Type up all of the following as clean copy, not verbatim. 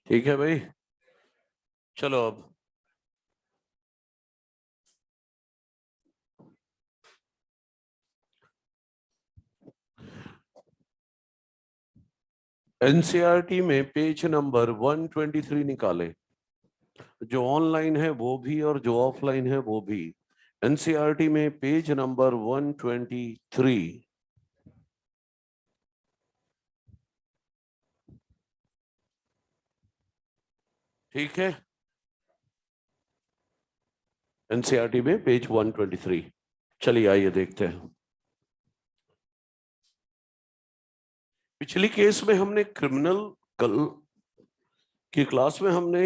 ठीक है भाई, चलो अब एनसीईआरटी में पेज नंबर 123 निकाले। जो ऑनलाइन है वो भी और जो ऑफलाइन है वो भी। एनसीईआरटी में पेज नंबर 123। ठीक है, एनसीईआरटी में पेज 123। चलिए आइए देखते हैं। पिछली केस में हमने क्रिमिनल कल की क्लास में हमने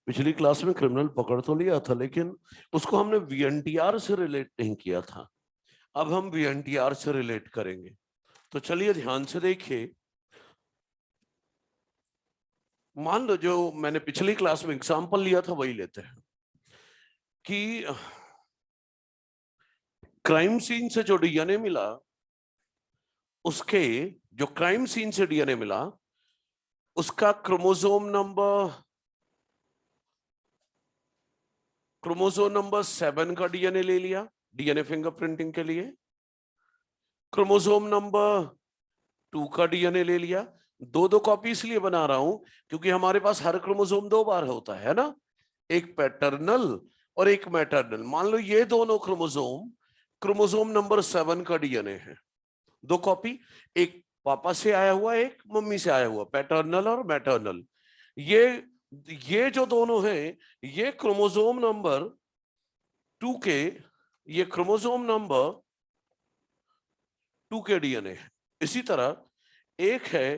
पिछली क्लास में क्रिमिनल पकड़ तो लिया था, लेकिन उसको हमने वीएनटीआर से रिलेट नहीं किया था। अब हम वीएनटीआर से रिलेट करेंगे। तो चलिए ध्यान से देखिए। मान लो जो मैंने पिछली क्लास में एग्जांपल लिया था वही लेते हैं कि क्राइम सीन से जो डीएनए मिला, उसके जो क्राइम सीन से डीएनए मिला उसका क्रोमोसोम नंबर 7 का डीएनए ले लिया डीएनए फिंगरप्रिंटिंग के लिए। क्रोमोसोम नंबर 2 का डीएनए ले लिया। दो दो कॉपी इसलिए बना रहा हूं क्योंकि हमारे पास हर क्रोमोसोम 2 बार होता है ना, एक पैटर्नल और एक मैटरनल। मान लो ये दोनों क्रोमोसोम क्रोमोसोम नंबर 7 का डीएनए है। 2 कॉपी, एक पापा से आया हुआ, एक मम्मी से आया हुआ, पैटर्नल और मैटरनल। ये ये जो दोनों हैं ये क्रोमोसोम नंबर 2 के ये क्रोमोसोम नंबर 2 के डीएनए है। इसी तरह एक है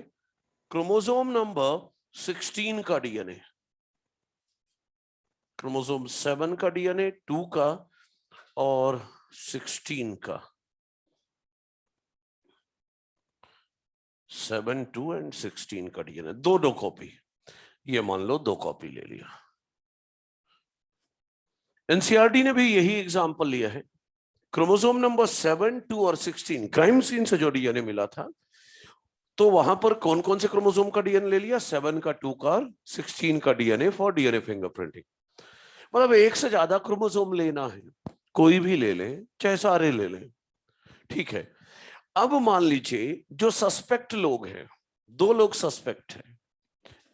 क्रोमोसोम नंबर 16 का डीएनए, क्रोमोसोम 7 का डीएनए, 2 का और 16 का। 7, 2 एंड 16 का डीएनए, दो कॉपी। ये मान लो 2 कॉपी ले लिया। एनसीईआरटी ने भी यही एग्जांपल लिया है। क्रोमोसोम नंबर 7, 2 और 16 क्राइम सीन से जो डीएनए मिला था, तो वहां पर कौन कौन से क्रोमोसोम का डीएनए ले लिया? 7 का, 2 का, 16 का डीएनए फॉर डीएनए फिंगरप्रिंटिंग। मतलब एक से ज्यादा क्रोमोसोम लेना है, कोई भी ले लें चाहे सारे ले लें। ठीक है, अब मान लीजिए जो सस्पेक्ट लोग हैं, 2 लोग सस्पेक्ट हैं,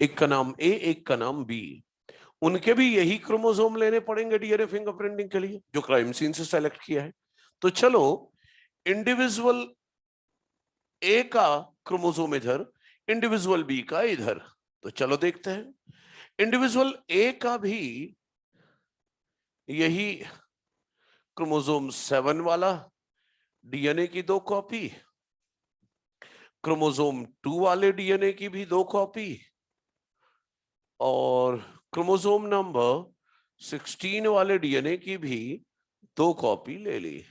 एक का नाम ए, एक का नाम बी। उनके भी यही क्रोमोसोम लेने पड़ेंगे डीएनए फिंगरप्रिंटिंग के लिए जो क्राइम सीन से सेलेक्ट किया है। तो चलो, इंडिविजुअल ए का क्रोमोसोम इधर, इंडिविजुअल बी का इधर। तो चलो देखते हैं। इंडिविजुअल ए का भी यही क्रोमोसोम 7 वाला डीएनए की 2 कॉपी, क्रोमोसोम 2 वाले डीएनए की भी 2 कॉपी, और क्रोमोसोम नंबर 16 वाले डीएनए की भी 2 कॉपी ले ली।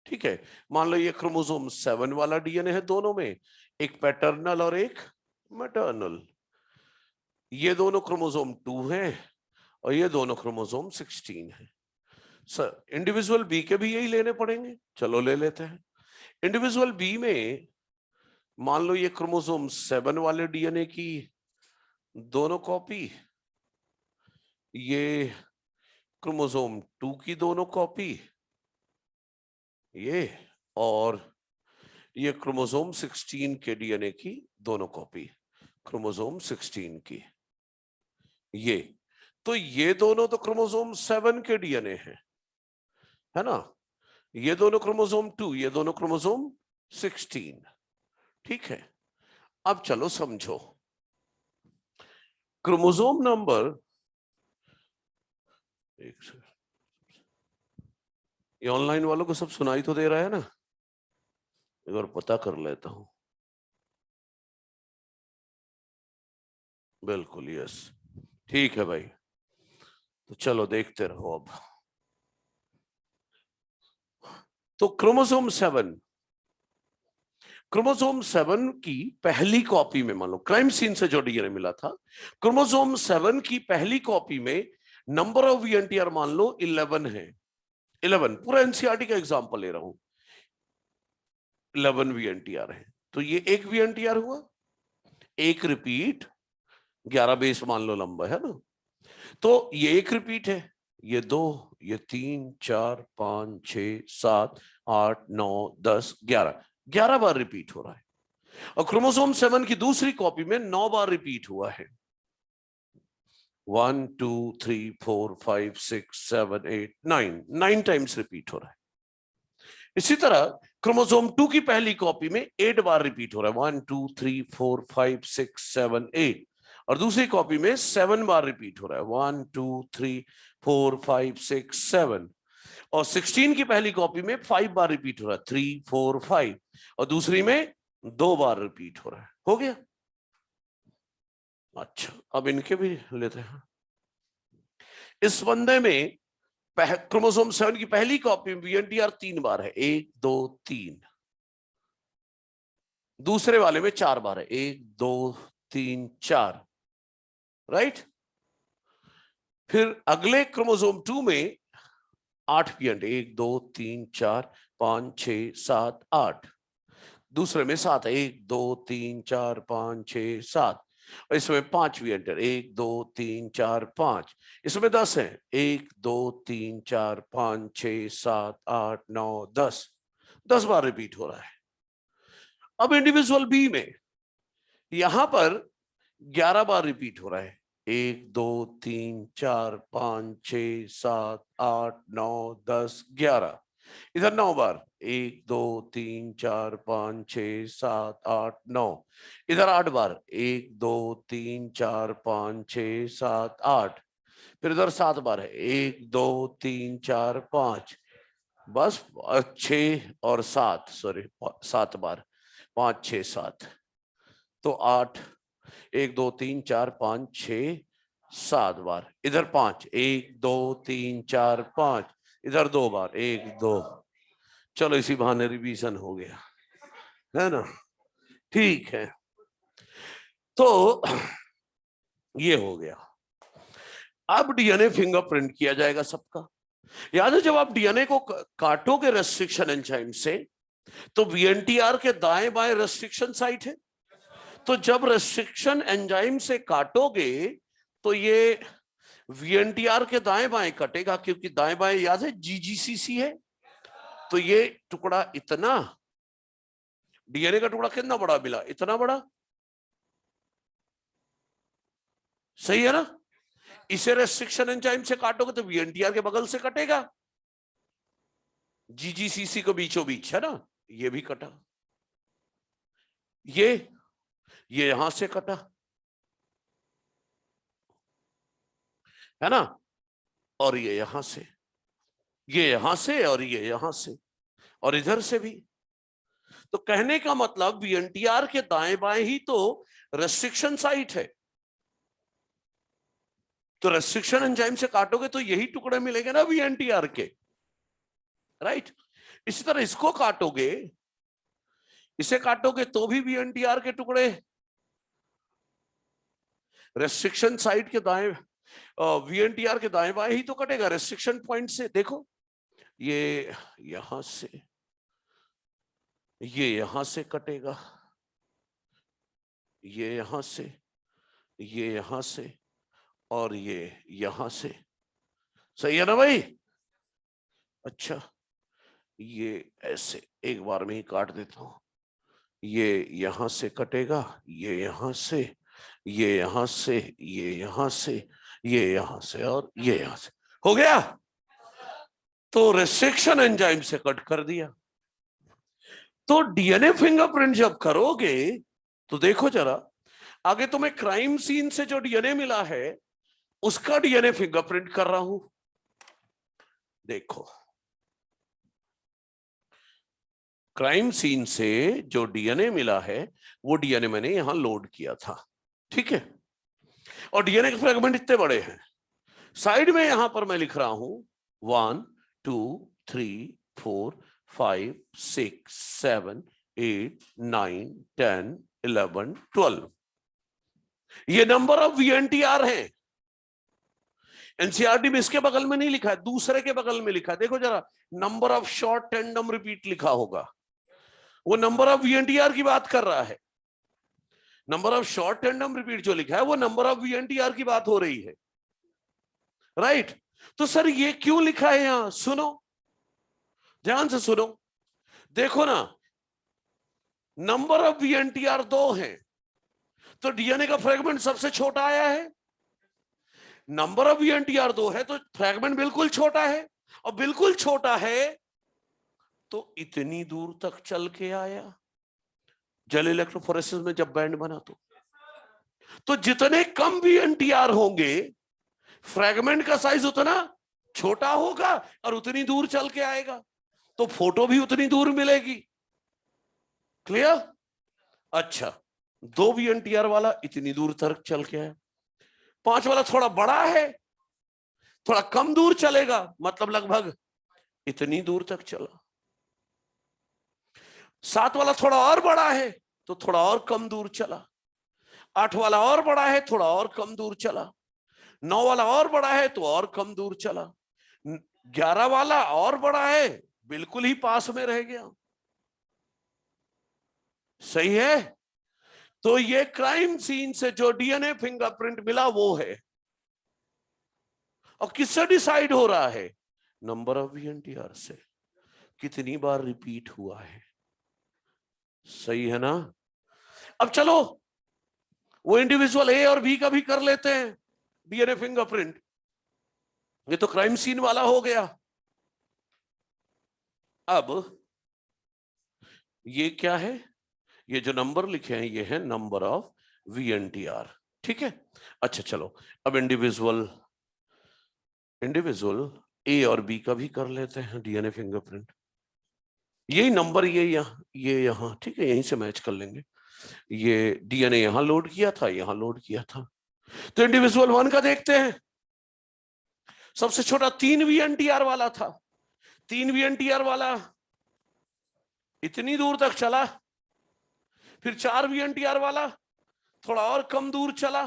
ठीक है, मान लो ये क्रोमोसोम 7 वाला डीएनए है, दोनों में एक पैटर्नल और एक मैटरनल। ये दोनों क्रोमोसोम 2 हैं और ये दोनों क्रोमोसोम 16 है। सर इंडिविजुअल बी के भी यही लेने पड़ेंगे, चलो ले लेते हैं। इंडिविजुअल बी में मान लो ये क्रोमोसोम 7 वाले डीएनए की 2 कॉपी, ये क्रोमोसोम 2 की 2 कॉपी, ये, और ये क्रोमोसोम 16 के डीएनए की 2 कॉपी, क्रोमोसोम 16 की ये। तो ये दोनों तो क्रोमोसोम 7 के डीएनए है ना, ये दोनों क्रोमोसोम 2, ये दोनों क्रोमोसोम 16। ठीक है, अब चलो समझो। क्रोमोसोम नंबर, एक सेकंड, ये ऑनलाइन वालों को सब सुनाई तो दे रहा है ना? एक बार पता कर लेता हूं। बिल्कुल, यस, ठीक है भाई। तो चलो देखते रहो अब। तो क्रोमोसोम 7 की पहली कॉपी में, मान लो क्राइम सीन से जो डीएनए मिला था, क्रोमोसोम 7 की पहली कॉपी में नंबर ऑफ वीएनटीआर मान लो 11 है। 11, पूरा एनसीईआरटी का एग्जांपल ले रहा हूं। 11 वीएनटीआर है, तो ये एक वीएनटीआर हुआ, एक रिपीट 11 बेस मान लो लंबा है ना, तो ये एक रिपीट है, ये 2, ये 3, 4, 5, 6, 7, 8, 9, 10, 11 बार रिपीट हो रहा है। और क्रोमोसोम 7 की दूसरी कॉपी में 9 बार रिपीट हुआ है। 1 2 3 4 5 6 7 8 9 टाइम्स रिपीट हो रहा है। इसी तरह क्रोमोसोम 2 की पहली कॉपी में 8 बार रिपीट हो रहा है, 1 2 3 4 5 6 7 8, और दूसरी कॉपी में 7 बार रिपीट हो रहा है, 1 2 3 4 5 6 7, और 16 की पहली कॉपी में 5 बार रिपीट हो रहा है, 3 4 5, और दूसरी में 2 बार रिपीट हो रहा है। हो गया। अच्छा, अब इनके भी लेते हैं। इस बंदे में क्रोमोसोम 7 की पहली कॉपी में VNTR 3 बार है, 1 2 3। दूसरे वाले में 4 बार है, 1 2 3 4, राइट। फिर अगले क्रोमोसोम 2 में 8 VNT, 1 2 3 4 5 6 7 8। दूसरे में 7 है, 1 2 3 4 5 6 7, और इसमें 5 VNT, 1 2 3 4 5। इसमें 10 है, 1 2 3 4 5 6 7 8 9 10, 10 बार रिपीट हो रहा है। अब इंडिविजुअल बी में यहां पर 11 बार रिपीट हो रहा है, 1 2 3 4 5 6 7 8 9 10 11। इधर 9 बार, 1 2 3 4 5 6 7 8 9। इधर 8 बार, 1 2 3 4 5 6 7 8। फिर इधर 7 बार है, 1 2 3 4 5, बस 6 और 7, सॉरी 7 बार, 5 6 7, तो 8, 1 2 3 4 5 6 7 बार। इधर 5, 1 2 3 4 5, इधर 2 बार, 1 2। चलो इसी बहाने रिवीजन हो गया, है ना। ठीक है, तो ये हो गया। अब डीएनए फिंगरप्रिंट किया जाएगा सबका। याद है, जब आप डीएनए को काटोगे रेस्ट्रिक्शन एंजाइम से, तो VNTR के दाएं बाएं रेस्ट्रिक्शन साइट है। तो जब रेस्ट्रिक्शन एंजाइम से काटोगे तो ये VNTR के दाएं बाएं कटेगा, क्योंकि दाएं बाएं याद है GGCC है। तो ये टुकड़ा इतना, डीएनए का टुकड़ा कितना बड़ा मिला, इतना बड़ा, सही है ना। इसे रेस्ट्रिक्शन एंजाइम से काटोगे तो VNTR के बगल से कटेगा, GGCC को बीचों बीच, है ना। ये भी कटा, ये यहां से कटा, है ना, और ये यहां से, ये यहां से, और ये यहां से, और इधर से भी। तो कहने का मतलब VNTR के दाएं बाएं ही तो रेस्ट्रिक्शन साइट है। तो रेस्ट्रिक्शन एंजाइम से काटोगे तो यही टुकड़े मिलेंगे ना VNTR के, राइट। इसी तरह इसको काटोगे, इसे काटोगे तो भी VNTR के टुकड़े रेस्ट्रिक्शन साइट के दाएं, VNTR के दाएं बाएं ही तो कटेगा रेस्ट्रिक्शन पॉइंट से। देखो, ये यहां से, ये यहां से कटेगा, ये यहां से, ये यहां से, और ये यहां से, सही है ना भाई। अच्छा, ये ऐसे एक बार में ही काट देता हूं। ये यहां से कटेगा, ये यहां से, ये यहां से, ये यहां से, ये यहां से, और ये यहां से। हो गया। तो रेस्ट्रिक्शन एंजाइम से कट कर दिया। तो डीएनए फिंगरप्रिंट जब करोगे तो देखो जरा, आगे तुम्हें क्राइम सीन से जो डीएनए मिला है उसका डीएनए फिंगरप्रिंट कर रहा हूं। देखो, क्राइम सीन से जो डीएनए मिला है वो डीएनए मैंने यहां लोड किया था, ठीक है। और डीएनए के फ्रेगमेंट इतने बड़े हैं। साइड में यहां पर मैं लिख रहा हूं 1 2 3 4 5 6 7 8 9 10 11 12। ये नंबर ऑफ VNTR है। एनसीईआरटी में इसके बगल में नहीं लिखा है, दूसरे के बगल में लिखा है। देखो जरा, number of short tandem repeat लिखा होगा, वो नंबर ऑफ VNTR की बात कर रहा है। Number of short tandem repeat जो लिखा है वो नंबर ऑफ VNTR की बात हो रही है, राइट? तो सर ये क्यों लिखा है यहां? सुनो, ध्यान से सुनो, देखो ना, नंबर ऑफ VNTR 2 है, तो DNA का फ्रेगमेंट सबसे छोटा आया है। नंबर ऑफ VNTR 2 है तो फ्रेगमेंट बिल्कुल छोटा है, और बिल्कुल छोटा है तो इतनी दूर तक चल के आया। जेल इलेक्ट्रोफोरेसिस में जब बैंड बना तो जितने कम VNTR होंगे फ्रेगमेंट का साइज उतना छोटा होगा और उतनी दूर चल के आएगा, तो फोटो भी उतनी दूर मिलेगी। क्लियर? अच्छा, 2 VNTR वाला इतनी दूर तक चल के आया, 5 वाला थोड़ा बड़ा है, थोड़ा कम दूर चलेगा, मतलब लगभग इतनी दूर तक चला। 7 वाला थोड़ा और बड़ा है तो थोड़ा और कम दूर चला। 8 वाला और बड़ा है, थोड़ा और कम दूर चला। 9 वाला और बड़ा है तो और कम दूर चला। 11 वाला और बड़ा है, बिल्कुल ही पास में रह गया। सही है? तो ये क्राइम सीन से जो DNA फिंगरप्रिंट मिला वो है। और किससे डिसाइड हो रहा है? नंबर ऑफ VNTR से, कितनी बार रिपीट हुआ है। सही है ना? अब चलो वो इंडिविजुअल A और B का भी कर लेते हैं DNA फिंगरप्रिंट। ये तो क्राइम सीन वाला हो गया। अब ये क्या है? ये जो नंबर लिखे हैं ये है नंबर ऑफ VNTR, ठीक है? अच्छा चलो, अब इंडिविजुअल A और B का भी कर लेते हैं DNA फिंगरप्रिंट। यही नंबर ये यहां, ठीक है, यहीं से मैच कर लेंगे। ये DNA यहां लोड किया था, यहां लोड किया था। तो इंडिविजुअल 1 का देखते हैं। सबसे छोटा 3 VNTR वाला था। 3 VNTR वाला इतनी दूर तक चला। फिर 4 VNTR वाला थोड़ा और कम दूर चला।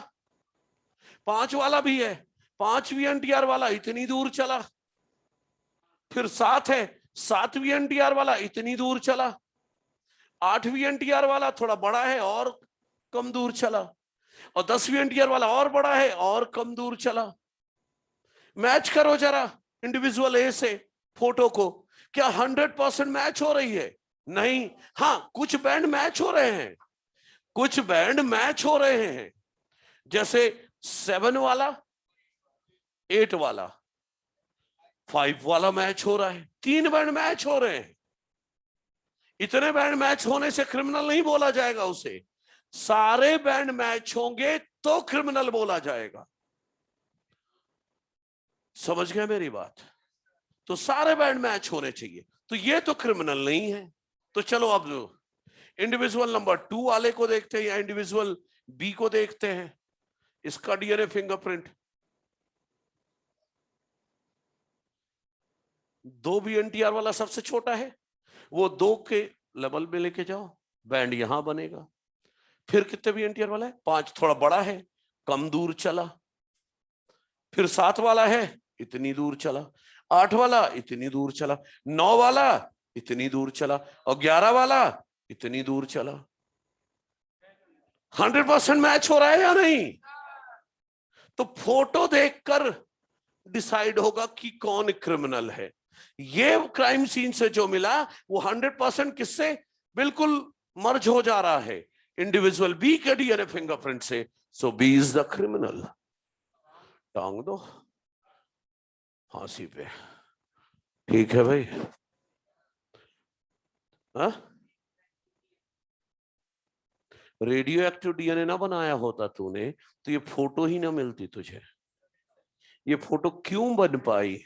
5 वाला भी है, 5 VNTR वाला इतनी दूर चला। फिर 7 है, 7 VNTR वाला इतनी दूर चला। 8 VNTR वाला थोड़ा बड़ा है और कम दूर चला। और 10 VNTR वाला और बड़ा है और कम दूर चला। मैच करो जरा इंडिविजुअल A से फोटो को, क्या 100% मैच हो रही है? नहीं। हाँ, कुछ बैंड मैच हो रहे हैं, कुछ बैंड मैच हो रहे हैं, जैसे 7 वाला, 8 वाला, 5 वाला मैच हो रहा है। 3 बैंड मैच हो रहे हैं। इतने बैंड मैच होने से क्रिमिनल नहीं बोला जाएगा उसे, सारे बैंड मैच होंगे तो क्रिमिनल बोला जाएगा। समझ गए मेरी बात? तो सारे बैंड मैच होने चाहिए, तो ये तो क्रिमिनल नहीं है। तो चलो अब इंडिविजुअल नंबर 2 वाले को देखते हैं या इंडिविजुअल B को देखते हैं। इसका DNA फिंगरप्रिंट 2 VNTR वाला सबसे छोटा है, वो 2 के लेवल में लेके जाओ, बैंड यहां बनेगा। फिर कितने VNTR वाला है? 5, थोड़ा बड़ा है, कम दूर चला। फिर 7 वाला है, इतनी दूर चला। 8 वाला इतनी दूर चला। 9 वाला इतनी दूर चला। और 11 वाला इतनी दूर चला। 100% मैच हो रहा है या नहीं? तो फोटो देखकर डिसाइड होगा कि कौन क्रिमिनल है। ये क्राइम सीन से जो मिला वो 100% किससे बिल्कुल मर्ज हो जा रहा है? इंडिविजुअल B के DNA फिंगरप्रिंट से। सो B इज द क्रिमिनल। टांग दो फांसी पे। ठीक है भाई? हाँ, रेडियो एक्टिव DNA ना बनाया होता तूने तो ये फोटो ही ना मिलती तुझे। ये फोटो क्यों बन पाई?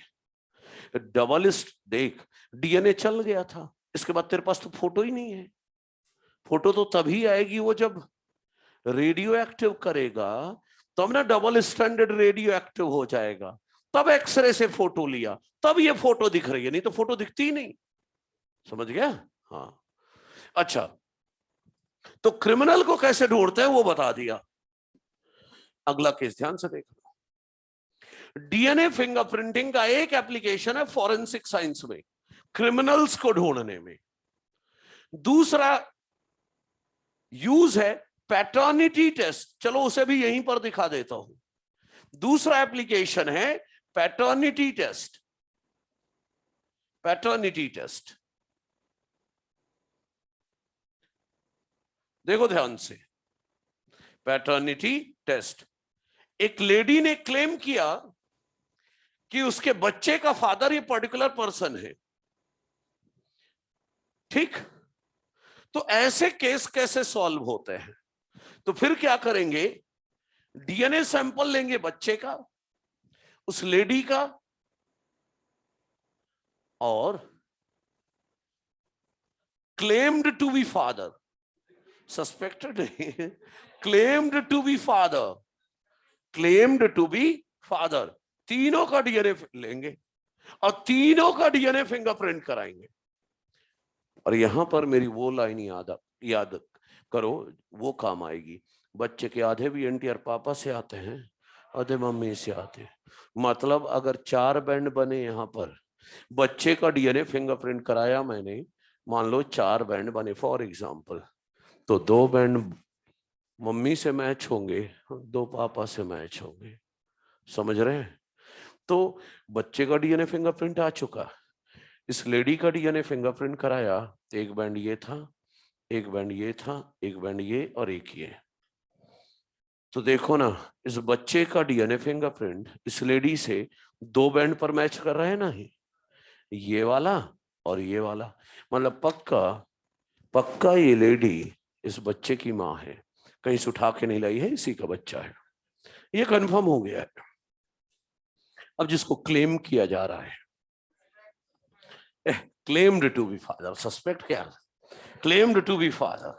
डबल देख, DNA चल गया था, इसके बाद तेरे पास तो फोटो ही नहीं है। फोटो तो तभी आएगी वो जब रेडियो एक्टिव करेगा, तब ना डबल स्टैंडर्ड रेडियो एक्टिव हो जाएगा, तब एक्सरे से फोटो लिया, तब ये फोटो दिख रही है, नहीं तो फोटो दिखती ही नहीं। समझ गया? हाँ। अच्छा, तो क्रिमिनल को कैसे ढूंढते हैं वो बता दिया। अगला केस ध्यान से देखो। DNA फिंगरप्रिंटिंग का एक एप्लीकेशन है फॉरेंसिक साइंस में, क्रिमिनल्स को ढूंढने में। दूसरा यूज है पैटर्निटी टेस्ट, चलो उसे भी यहीं पर दिखा देता हूं। दूसरा एप्लीकेशन है पैटर्निटी टेस्ट। पैटर्निटी टेस्ट देखो ध्यान से। पैटर्निटी टेस्ट, एक लेडी ने क्लेम किया कि उसके बच्चे का फादर ये पर्टिकुलर पर्सन है, ठीक। तो ऐसे केस कैसे सॉल्व होते हैं? तो फिर क्या करेंगे, डीएनए सैंपल लेंगे बच्चे का, उस लेडी का, और claimed to be father, suspected नहीं, claimed to be father, claimed to be father, तीनों का डीएनए लेंगे और तीनों का डीएनए फिंगरप्रिंट कराएंगे। और यहां पर मेरी वो लाइन याद करो, वो काम आएगी। बच्चे के आधे भी एनटीआर पापा से आते हैं, आधे मम्मी से आते हैं। मतलब अगर 4 बैंड बने यहाँ पर, बच्चे का डीएनए फिंगरप्रिंट कराया मैंने, मान लो 4 बैंड बने फॉर एग्जांपल, तो 2 बैंड मम्मी से मैच होंगे, 2 पापा से मैच होंगे। समझ रहे हैं? तो बच्चे का डीएनए फिंगरप्रिंट आ चुका, इस लेडी का डीएनए फिंगरप्रिंट कराया, एक बैंड ये था, एक बैंड ये था, एक बैंड ये और एक ये। तो देखो ना, इस बच्चे का डीएनए फिंगरप्रिंट इस लेडी से 2 बैंड पर मैच कर रहे हैं ना, ये वाला और ये वाला। मतलब पक्का ये लेडी इस बच्चे की माँ है, कहीं से उठा के नहीं लाई है, इसी का बच्चा है, ये कंफर्म हो गया है। अब जिसको क्लेम किया जा रहा है, claimed to be father, suspect क्या, क्लेम्ड टू बी फादर,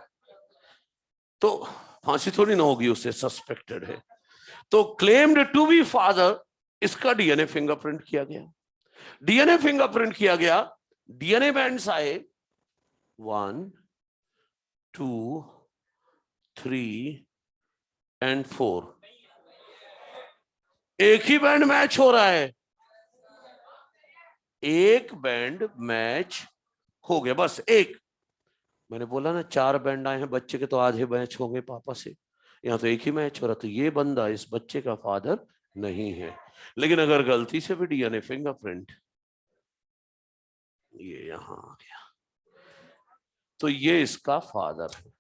तो फांसी थोड़ी ना होगी, उससे सस्पेक्टेड है। तो क्लेम्ड टू बी फादर, इसका डीएनए फिंगरप्रिंट किया गया, डीएनए फिंगरप्रिंट किया गया, डीएनए बैंड्स आए 1 2 3 एंड 4, एक ही बैंड मैच हो रहा है, एक बैंड मैच हो गया, बस एक। मैंने बोला ना 4 बैंड आए हैं बच्चे के, तो आधे मैच होंगे पापा से, यहाँ तो एक ही मैच हो रहा। तो ये बंदा इस बच्चे का फादर नहीं है। लेकिन अगर गलती से भी डीएनए फिंगरप्रिंट ये यहां आ गया, तो ये इसका फादर है।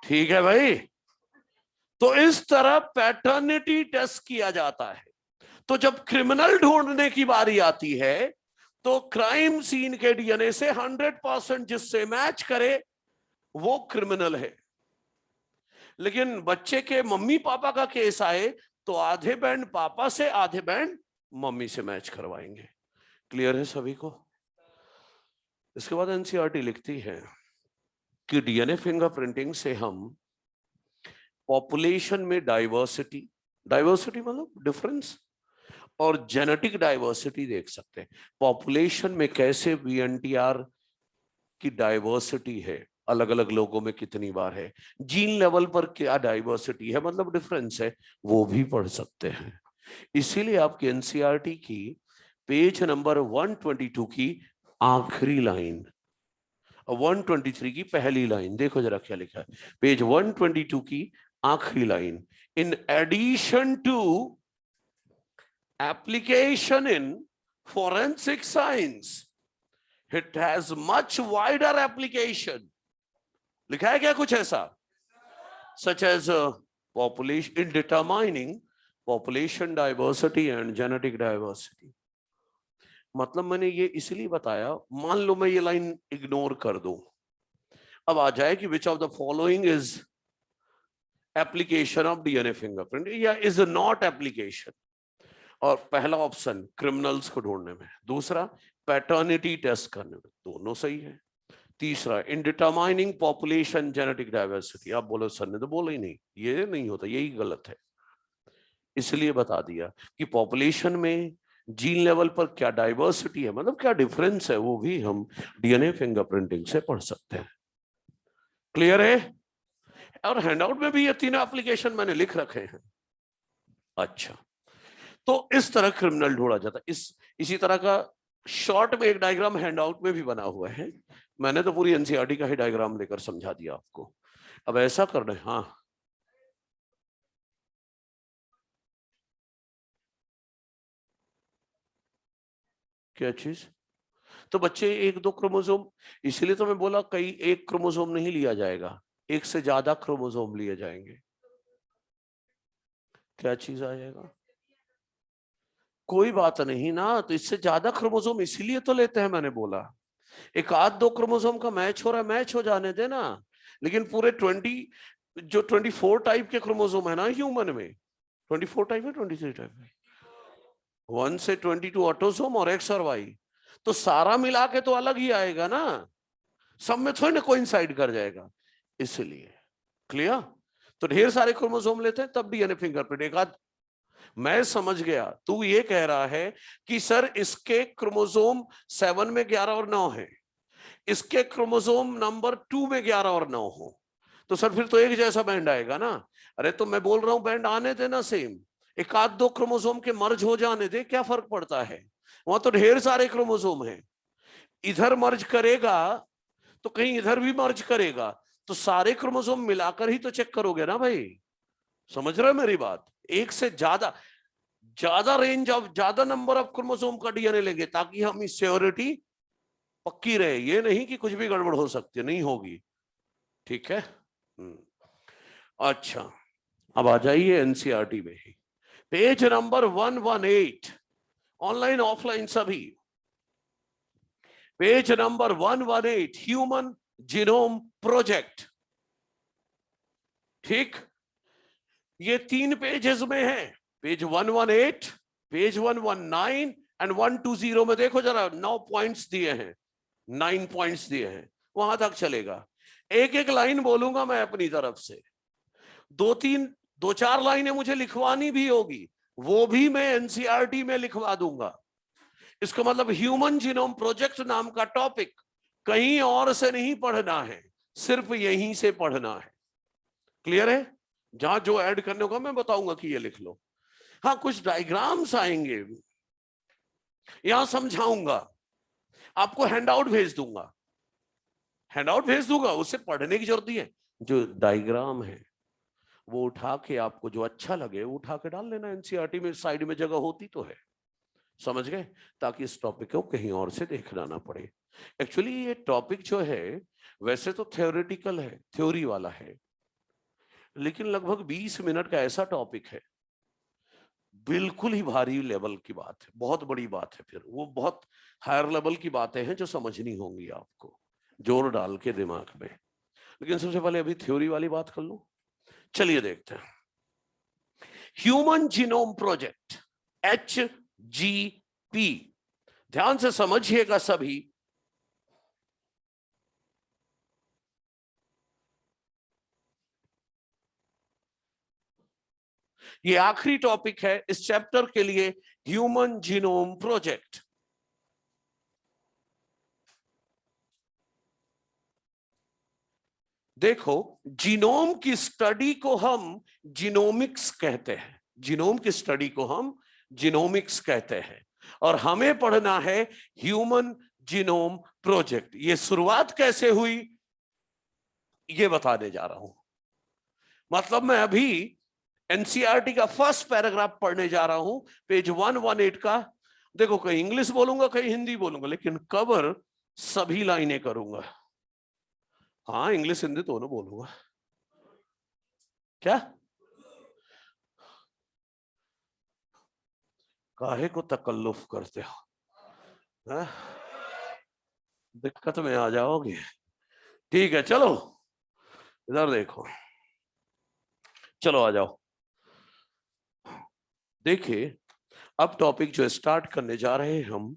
ठीक है भाई? तो इस तरह पैटर्निटी टेस्ट किया जाता है। तो जब क्रिमिनल ढूंढने की बारी आती है, तो क्राइम सीन के डीएनए से 100% जिससे मैच करे वो क्रिमिनल है। लेकिन बच्चे के मम्मी पापा का केस आए, तो आधे बैंड पापा से, आधे बैंड मम्मी से मैच करवाएंगे। क्लियर है सभी को? इसके बाद एनसीईआरटी लिखती है कि डीएनए फिंगरप्रिंटिंग से हम पॉपुलेशन में डाइवर्सिटी मतलब डिफरेंस, और जेनेटिक डाइवर्सिटी देख सकते हैं। पॉपुलेशन में कैसे वीएनटीआर की डाइवर्सिटी है, अलग अलग लोगों में कितनी बार है, जीन लेवल पर क्या डाइवर्सिटी है, मतलब डिफरेंस है, वो भी पढ़ सकते हैं। इसीलिए आपकी एनसीईआरटी की पेज नंबर 122 की आखिरी लाइन, 123 की पहली लाइन देखो जरा क्या लिखा है। पेज 122 की आखिरी line, in addition to application in forensic science, it has much wider application. लिखा है क्या कुछ ऐसा? Such as population, in determining population diversity and genetic diversity. मतलब मैंने ये इसलिए बताया, मान लो मैं ये लाइन इग्नोर कर दूं, अब आ जाए कि which of the following is application of DNA fingerprint या is not application। और पहला ऑप्शन क्रिमिनल्स को ढूंढने में, दूसरा पैटर्निटी टेस्ट करने में, दोनों सही है। तीसरा in determining population genetic diversity. आप बोलो सर ने तो बोला ही नहीं, ये नहीं होता, यही गलत है। इसलिए बता दिया कि पॉपुलेशन में जीन लेवल पर क्या डाइवर्सिटी है, मतलब क्या डिफरेंस है, वो भी हम डीएनए फिंगरप्रिंटिंग से पढ़ सकते हैं। क्लियर है? और हैंडआउट में भी ये तीनों एप्लीकेशन मैंने लिख रखे हैं। अच्छा, तो इस तरह क्रिमिनल ढूंढा जाता है। इसी तरह का शॉर्ट में एक डायग्राम हैंडआउट में भी बना हुआ है, मैंने तो पूरी एनसीईआरटी का ही डायग्राम लेकर समझा दिया आपको। अब ऐसा करना है, हाँ क्या चीज? तो बच्चे एक दो क्रोमोसोम, इसलिए तो मैं बोला कई एक क्रोमोसोम नहीं लिया जाएगा, एक से ज्यादा क्रोमोसोम लिए जाएंगे। क्या चीज आ जाएगा? कोई बात नहीं ना, तो इससे ज्यादा क्रोमोसोम इसीलिए तो लेते हैं, मैंने बोला एक आध दो क्रोमोसोम का मैच हो रहा है, मैच हो जाने देना, लेकिन पूरे 24 टाइप के क्रोमोसोम है ना ह्यूमन में, 24 टाइप है, 23 टाइप है, 1 से 22 ऑटोसोम और एक्स और वाई, तो सारा मिला के तो अलग ही आएगा ना, सब में थोड़ी ना कोइंसाइड कर जाएगा, इसलिए। क्लियर? तो ढेर सारे क्रोमोसोम लेते हैं तब डीएनए फिंगरप्रिंट। एक आध मैं समझ गया, तू ये कह रहा है कि सर इसके क्रोमोसोम 7 में 11 और 9 है, इसके क्रोमोसोम नंबर 2 में 11 और 9 हो, तो सर फिर तो एक जैसा बैंड आएगा ना। अरे तो मैं बोल रहा हूं बैंड आने देना सेम, एक आध दो क्रोमोसोम के मर्ज हो जाने दे, क्या फर्क पड़ता है, वहां तो ढेर सारे क्रोमोसोम हैं, इधर मर्ज करेगा तो कहीं इधर भी मर्ज करेगा, तो सारे क्रोमोसोम मिलाकर ही तो चेक करोगे ना भाई। समझ रहे हो मेरी बात? एक से ज्यादा ज्यादा रेंज ऑफ ज्यादा नंबर ऑफ क्रोमोसोम का डीएनए लेंगे ताकि हम श्योरिटी पक्की रहे, ये नहीं कि कुछ भी गड़बड़ हो सकती है, नहीं होगी। ठीक है? अच्छा, अब आ जाइए एनसीईआरटी में ही, पेज नंबर 118, ऑनलाइन ऑफलाइन सभी, page number 118, human genome project. ठीक, ये 3 पेजेस में है, पेज 118, पेज 119 एंड 120 में देखो जरा, 9 पॉइंट्स दिए हैं, 9 पॉइंट्स दिए हैं, वहां तक चलेगा। एक एक लाइन बोलूंगा मैं अपनी तरफ से, दो चार लाइनें मुझे लिखवानी भी होगी, वो भी मैं एनसीईआरटी में लिखवा दूंगा। इसका मतलब ह्यूमन जीनोम प्रोजेक्ट नाम का टॉपिक कहीं और से नहीं पढ़ना है, सिर्फ यहीं से पढ़ना है। क्लियर है? जहां जो ऐड करने होगा मैं बताऊंगा कि ये लिख लो। हाँ, कुछ डायग्राम्स आएंगे, यहां समझाऊंगा, आपको हैंडआउट भेज दूंगा, हैंडआउट भेज दूंगा, उससे पढ़ने की जरूरत नहीं है, जो डायग्राम है वो उठा के आपको जो अच्छा लगे वो उठा के डाल लेना, एनसीईआरटी में साइड में जगह होती तो है। समझ गए? ताकि इस टॉपिक को कहीं और से देखना ना पड़े। एक्चुअली ये टॉपिक जो है वैसे तो थ्योरेटिकल है, थ्योरी वाला है, लेकिन लगभग 20 मिनट का ऐसा टॉपिक है, बिल्कुल ही भारी लेवल की बात है, बहुत बड़ी बात है, फिर वो बहुत हायर लेवल की बातें हैं जो समझनी होंगी आपको जोर डाल के दिमाग में। लेकिन सबसे पहले अभी थ्योरी वाली बात कर लो। चलिए देखते हैं, ह्यूमन जीनोम प्रोजेक्ट, HGP, ध्यान से समझिएगा सभी। ये आखिरी टॉपिक है इस चैप्टर के लिए, ह्यूमन जीनोम प्रोजेक्ट। देखो, जीनोम की स्टडी को हम जीनोमिक्स कहते हैं, जीनोम की स्टडी को हम जीनोमिक्स कहते हैं, और हमें पढ़ना है ह्यूमन जीनोम प्रोजेक्ट। ये शुरुआत कैसे हुई ये बताने जा रहा हूं। मतलब मैं अभी एनसीईआरटी का फर्स्ट पैराग्राफ पढ़ने जा रहा हूं, पेज 118 का। देखो, कहीं इंग्लिश बोलूंगा कहीं हिंदी बोलूंगा, लेकिन कवर सभी लाइनें करूंगा। हाँ, इंग्लिश हिंदी दोनों बोलूंगा। क्या? काहे को तकल्लुफ करते हो, हाँ? दिक्कत में आ जाओगे। ठीक है, चलो इधर देखो, चलो आ जाओ। देखिए, अब टॉपिक जो स्टार्ट करने जा रहे हैं हम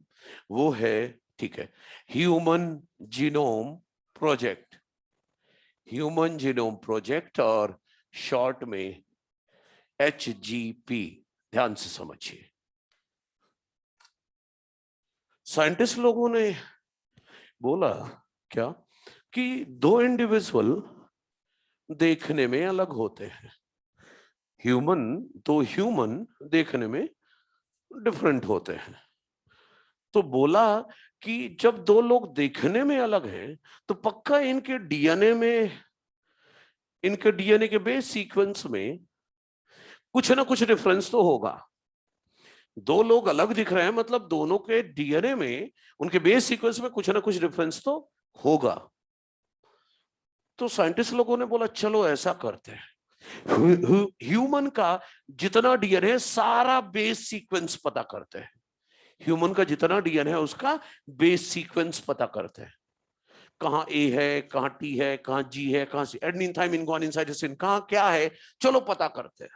वो है, ठीक है, human genome project, human genome project, और शॉर्ट में HGP। ध्यान से समझिए, साइंटिस्ट लोगों ने बोला क्या कि दो इंडिविजुअल देखने में अलग होते हैं, ह्यूमन, तो ह्यूमन देखने में डिफरेंट होते हैं। तो बोला कि जब दो लोग देखने में अलग हैं तो पक्का इनके डीएनए में इनके डीएनए के बेस सीक्वेंस में कुछ ना कुछ डिफरेंस तो होगा। दो लोग अलग दिख रहे हैं मतलब दोनों के डीएनए में, उनके बेस सीक्वेंस में कुछ ना कुछ डिफरेंस तो होगा। तो साइंटिस्ट लोगों ने बोला चलो ऐसा करते हैं, ह्यूमन का जितना डीएनए सारा बेस सीक्वेंस पता करते हैं। ह्यूमन का जितना डीएनए है उसका बेस सीक्वेंस पता करते हैं। कहां ए है, कहां टी है, कहां जी है, कहां सी, एडेनिन थाइमिन गुआनिन साइटोसिन कहां क्या है, चलो पता करते हैं।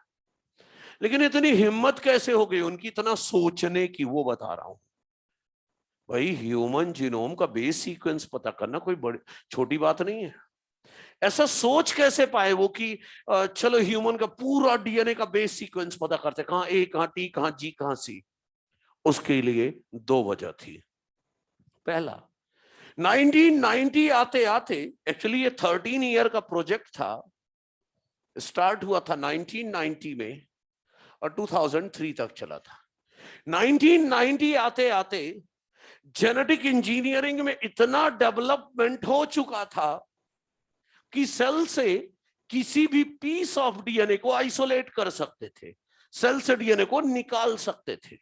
लेकिन इतनी हिम्मत कैसे हो गई उनकी इतना सोचने की, वो बता रहा हूं। भाई ह्यूमन जीनोम का बेस सीक्वेंस पता करना कोई बड़ी छोटी बात नहीं है। ऐसा सोच कैसे पाए वो कि चलो ह्यूमन का पूरा डीएनए का बेस सीक्वेंस पता करते, कहां ए, कहां टी, कहां जी, कहां सी। उसके लिए दो वजह थी। पहला, 1990 आते आते, एक्चुअली ये 13 ईयर का प्रोजेक्ट था, स्टार्ट हुआ था 1990 में और 2003 तक चला था। 1990 आते आते जेनेटिक इंजीनियरिंग में इतना डेवलपमेंट हो चुका था कि सेल से किसी भी पीस ऑफ डीएनए को आइसोलेट कर सकते थे, सेल से डीएनए को निकाल सकते थे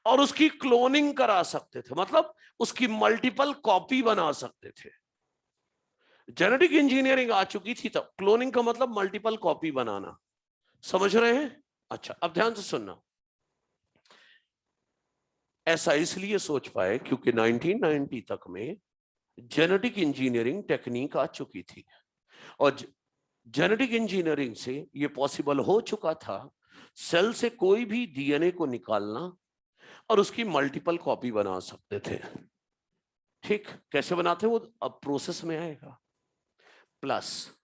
और उसकी क्लोनिंग करा सकते थे, मतलब उसकी मल्टीपल कॉपी बना सकते थे। जेनेटिक इंजीनियरिंग आ चुकी थी तब। क्लोनिंग का मतलब मल्टीपल कॉपी बनाना, समझ रहे हैं? अच्छा, अब ध्यान से सुनना। ऐसा इसलिए सोच पाए क्योंकि 1990 तक में जेनेटिक इंजीनियरिंग टेक्निक आ चुकी थी और जेनेटिक इंजीनियरिंग से यह पॉसिबल हो चुका था सेल से कोई भी डीएनए को निकालना और उसकी मल्टीपल कॉपी बना सकते थे। ठीक, कैसे बनाते वो अब प्रोसेस में आएगा। Plus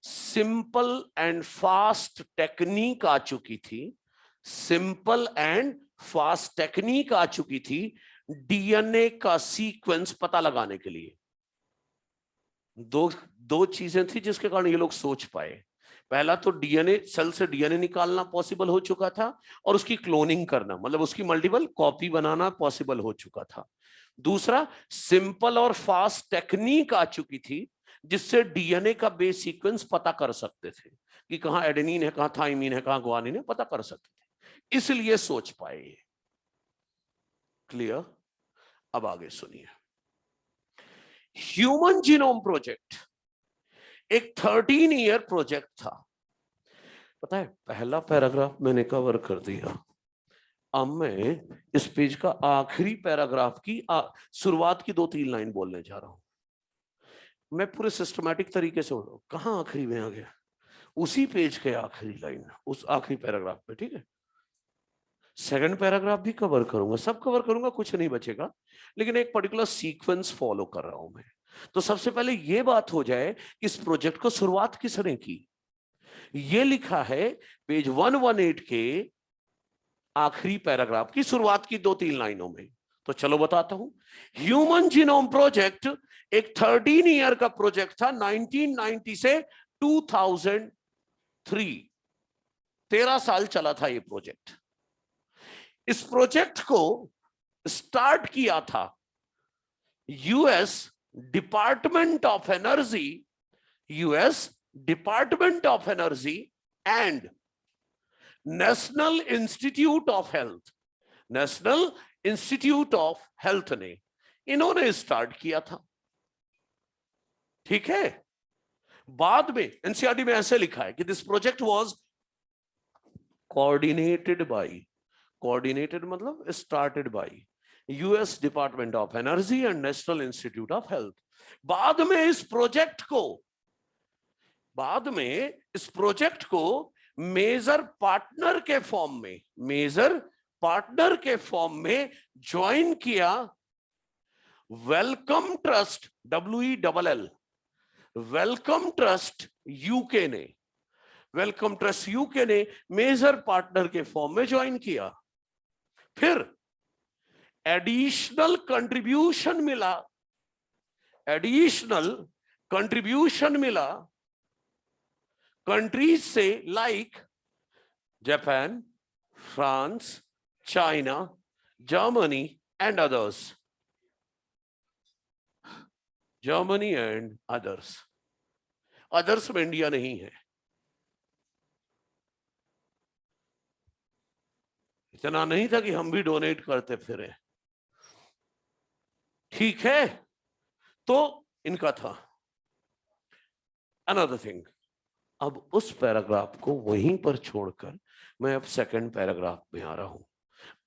simple and fast technique आ चुकी थी, सिंपल एंड फास्ट टेक्निक आ चुकी थी डीएनए का सीक्वेंस पता लगाने के लिए। दो चीजें थी जिसके कारण ये लोग सोच पाए। पहला तो डीएनए, सेल से डीएनए निकालना पॉसिबल हो चुका था और उसकी क्लोनिंग करना मतलब उसकी मल्टीपल कॉपी बनाना पॉसिबल हो चुका था। दूसरा, सिंपल और फास्ट टेक्निक आ चुकी थी जिससे डीएनए का बेस सीक्वेंस पता कर सकते थे कि कहां एडेनिन है, कहां थाइमिन है, कहां गुआनिन है, पता कर सकते थे। इसलिए सोच पाए। क्लियर? अब आगे सुनिए। ह्यूमन जीनोम प्रोजेक्ट एक 13 ईयर प्रोजेक्ट था। पता है, पहला पैराग्राफ मैंने कवर कर दिया। अब मैं इस पेज का आखिरी पैराग्राफ की शुरुआत की 2-3 लाइन बोलने जा रहा हूं। मैं पूरे सिस्टमैटिक तरीके से बोल, कहां आखिरी में आ गया, उसी पेज के आखिरी लाइन, उस आखिरी पैराग्राफ पे। ठीक है, सेकंड पैराग्राफ भी कवर करूंगा, सब कवर करूंगा, कुछ नहीं बचेगा, लेकिन एक पर्टिकुलर सीक्वेंस फॉलो कर रहा हूं मैं। तो सबसे पहले यह बात हो जाए कि इस प्रोजेक्ट को शुरुआत किसने की। ये लिखा है पेज 118 के आखिरी पैराग्राफ की शुरुआत की 2-3 लाइनों में। तो चलो बताता हूं। ह्यूमन जीनोम प्रोजेक्ट एक 13 ईयर का प्रोजेक्ट था, 1990 से 2003, 13 साल चला था ये प्रोजेक्ट। इस प्रोजेक्ट को स्टार्ट किया था US Department of energy, US Department of Energy and National Institute of health, national Institute of health ने, इन्होंने स्टार्ट किया था। ठीक है, बाद में एनसीईआरटी में ऐसे लिखा है कि this project was coordinated by, coordinated मतलब started by US Department of Energy and National Institute of Health. बाद में इस प्रोजेक्ट को मेजर पार्टनर के फॉर्म में, मेजर पार्टनर के फॉर्म में ज्वाइन किया Wellcome Trust, WELL, Wellcome Trust UK ने, वेलकम ट्रस्ट यूके ने मेजर पार्टनर के फॉर्म में ज्वाइन किया। फिर एडिशनल कंट्रीब्यूशन मिला, एडिशनल कंट्रीब्यूशन मिला कंट्रीज से like Japan, France, China, Germany and others, Germany and others. Others में इंडिया नहीं है। इतना नहीं था कि हम भी डोनेट करते फिरे, ठीक है। तो इनका था। अनदर थिंग, अब उस पैराग्राफ को वहीं पर छोड़कर मैं अब सेकंड पैराग्राफ में आ रहा हूं।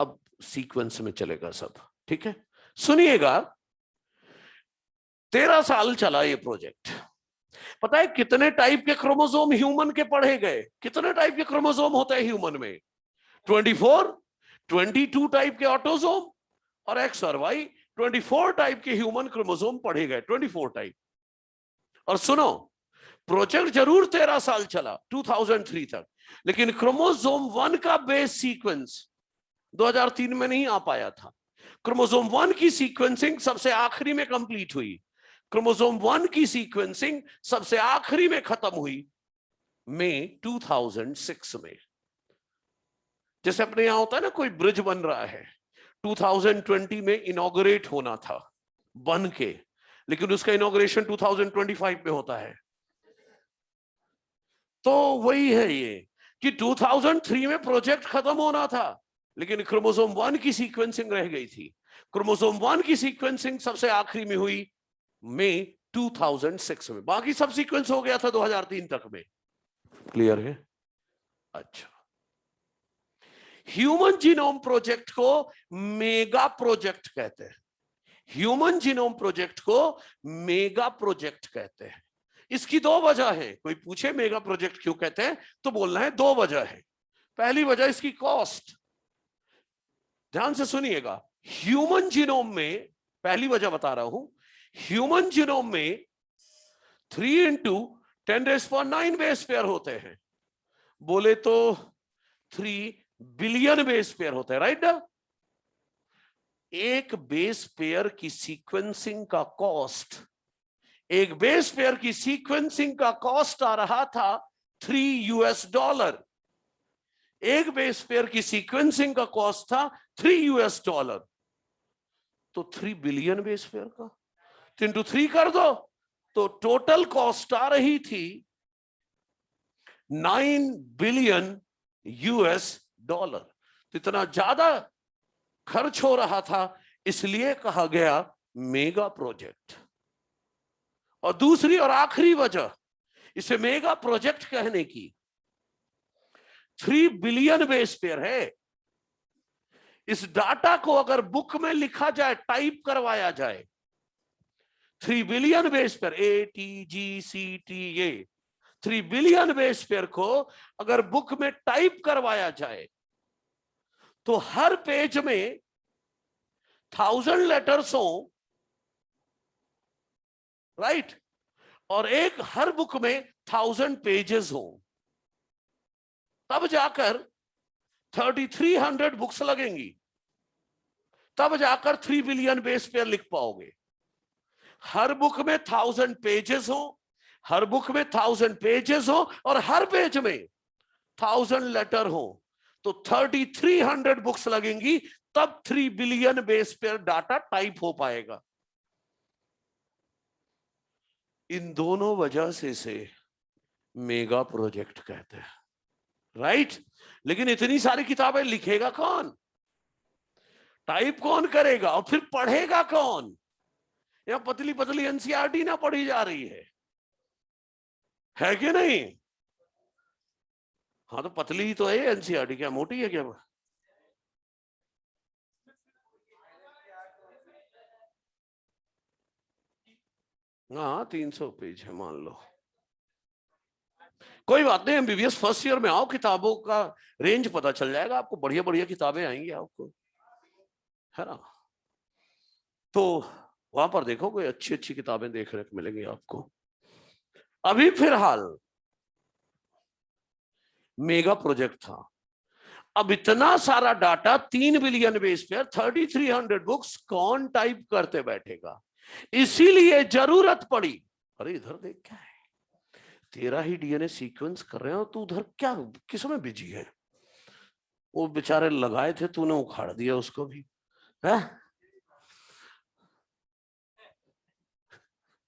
अब सीक्वेंस में चलेगा सब, ठीक है। सुनिएगा, 13 साल चला ये प्रोजेक्ट। पता है कितने टाइप के क्रोमोसोम ह्यूमन के पढ़े गए? कितने टाइप के क्रोमोसोम होते हैं ह्यूमन में? 24, 22 टाइप के ऑटोसोम और एक्स और वाई, 24 टाइप के ह्यूमन क्रोमोसोम पढ़े गए, 24 टाइप। और सुनो, प्रोजेक्ट जरूर 13 साल चला, 2003 तक, लेकिन क्रोमोसोम 1 का बेस सीक्वेंस 2003 में नहीं आ पाया था। क्रोमोसोम 1 की सीक्वेंसिंग सबसे आखिरी में कंप्लीट हुई। क्रोमोसोम 1 की सीक्वेंसिंग सबसे आखिरी में खत्म हुई मई 2006 में। जैसे अपने यहां होता है ना, कोई ब्रिज बन रहा है, 2020 में इनॉग्रेट होना था बन के, लेकिन उसका इनॉग्रेशन 2025 में होता है। तो वही है ये कि 2003 में प्रोजेक्ट खत्म होना था, लेकिन क्रोमोसोम 1 की सीक्वेंसिंग रह गई थी। क्रोमोसोम 1 की सीक्वेंसिंग सबसे आखिरी में हुई मई 2006 में, बाकी सब सीक्वेंस हो गया था 2003 तक में। क्लियर है? अच्छा, ह्यूमन जीनोम प्रोजेक्ट को मेगा प्रोजेक्ट कहते हैं। ह्यूमन जीनोम प्रोजेक्ट को मेगा प्रोजेक्ट कहते हैं। इसकी दो वजह है। कोई पूछे मेगा प्रोजेक्ट क्यों कहते हैं, तो बोलना है दो वजह है। पहली वजह इसकी कॉस्ट। ध्यान से सुनिएगा, ह्यूमन जीनोम में, पहली वजह बता रहा हूं, ह्यूमन जीनोम में 3 × 10⁹ बेस पेयर होते हैं। बोले तो 3 बिलियन बेस पेयर होते हैं, राइट ना? एक बेस पेयर की सीक्वेंसिंग का कॉस्ट, एक बेस पेयर की सीक्वेंसिंग का कॉस्ट आ रहा था $3। एक बेस पेयर की सीक्वेंसिंग का कॉस्ट था $3। तो 3 बिलियन बेस पेयर का 3 कर दो, तो टोटल कॉस्ट आ रही थी $9 बिलियन। तो इतना ज्यादा खर्च हो रहा था, इसलिए कहा गया मेगा प्रोजेक्ट। और दूसरी और आखिरी वजह इसे मेगा प्रोजेक्ट कहने की, 3 बिलियन बेस पेयर है। इस डाटा को अगर बुक में लिखा जाए, टाइप करवाया जाए, 3 billion base pair, ATGCTA, 3 billion base pair को अगर बुक में टाइप करवाया जाए, तो हर पेज में 1000 लेटर्स हो, राइट, और एक हर बुक में 1000 पेजेस हो, तब जाकर 3300 बुक्स लगेंगी, तब जाकर 3 बिलियन बेस पेयर लिख पाओगे। हर बुक में 1000 पेजेस हो, हर बुक में 1000 पेजेस हो, और हर पेज में 1000 लेटर हो, तो 3300 बुक्स लगेंगी, तब 3 billion base pair data type हो पाएगा। इन दोनों वजह से मेगा प्रोजेक्ट कहते हैं, राइट। लेकिन इतनी सारी किताबें लिखेगा कौन, टाइप कौन करेगा, और फिर पढ़ेगा कौन? या पतली पतली एनसीईआरटी ना पढ़ी जा रही है कि नहीं? हाँ, तो पतली ही तो है एनसीईआरटी, क्या मोटी है क्या? हाँ, 300 पेज है मान लो। कोई बात नहीं, एमबीबीएस फर्स्ट ईयर में आओ, किताबों का रेंज पता चल जाएगा आपको, बढ़िया बढ़िया किताबें आएंगी आपको, है ना? तो वहां पर देखो, कोई अच्छी अच्छी किताबें देखने को मिलेंगी आपको। अभी फिलहाल मेगा प्रोजेक्ट था। अब इतना सारा data, 3 billion base pair, 3300 books, कौन टाइप करते बैठेगा? इसीलिए जरूरत पड़ी, अरे इधर देख क्या है, तेरा ही डीएनए सीक्वेंस कर रहे हो, तू उधर क्या किसमें बिजी है? वो बेचारे लगाए थे, तूने उखाड़ दिया उसको भी, है?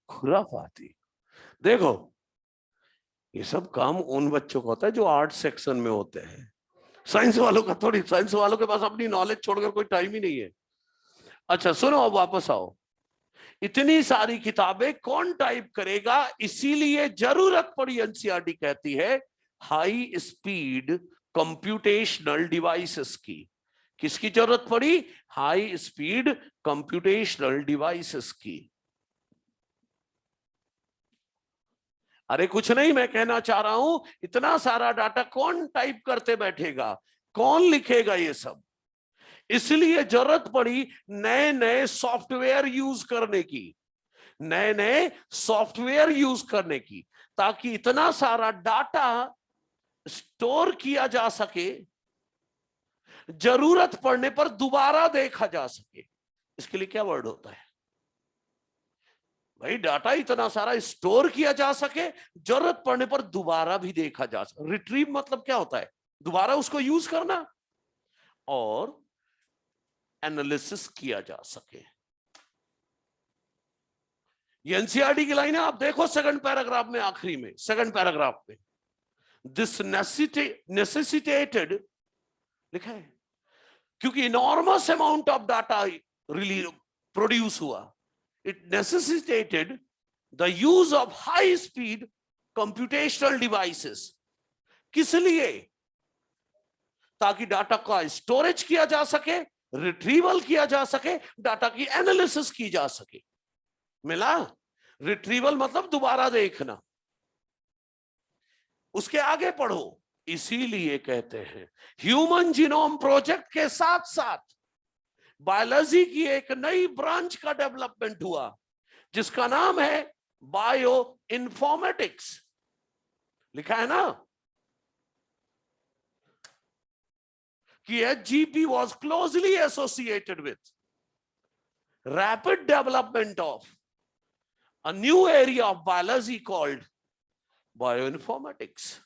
खुराफाती। देखो, ये सब काम उन बच्चों का होता है जो आर्ट सेक्शन में होते हैं, साइंस वालों का थोड़ी। साइंस वालों के पास अपनी नॉलेज छोड़कर कोई टाइम ही नहीं है। अच्छा सुनो, अब वापस आओ। इतनी सारी किताबें कौन टाइप करेगा, इसीलिए जरूरत पड़ी, एनसीईआरटी कहती है, हाई स्पीड कंप्यूटेशनल डिवाइसेस की। किसकी जरूरत पड़ी? हाई स्पीड कंप्यूटेशनल डिवाइसेस की। अरे कुछ नहीं, मैं कहना चाह रहा हूं, इतना सारा डाटा कौन टाइप करते बैठेगा, कौन लिखेगा ये सब? इसलिए जरूरत पड़ी नए नए सॉफ्टवेयर यूज करने की, नए नए सॉफ्टवेयर यूज करने की, ताकि इतना सारा डाटा स्टोर किया जा सके, जरूरत पड़ने पर दोबारा देखा जा सके। इसके लिए क्या वर्ड होता है भाई? डाटा इतना सारा स्टोर किया जा सके, जरूरत पड़ने पर दोबारा भी देखा जा सके। रिट्रीव मतलब क्या होता है? दोबारा उसको यूज करना और एनालिसिस किया जा सके। ये एनसीईआरटी की लाइन है, आप देखो सेकंड पैराग्राफ में, आखिरी में सेकंड पैराग्राफ में, दिस नेसेसिटेटेड लिखा है, क्योंकि enormous amount of data release produce हुआ, it necessitated the use of high speed computational devices. किस लिए? ताकि डाटा का स्टोरेज किया जा सके, रिट्रीवल किया जा सके, डाटा की एनालिसिस की जा सके। मिला? रिट्रीवल मतलब दोबारा देखना। उसके आगे पढ़ो, इसीलिए कहते हैं ह्यूमन जीनोम प्रोजेक्ट के साथ साथ बायोलॉजी की एक नई ब्रांच का डेवलपमेंट हुआ, जिसका नाम है बायो इन्फॉर्मेटिक्स। लिखा है ना कि HGP was closely associated with rapid development of a new area of biology called bioinformatics.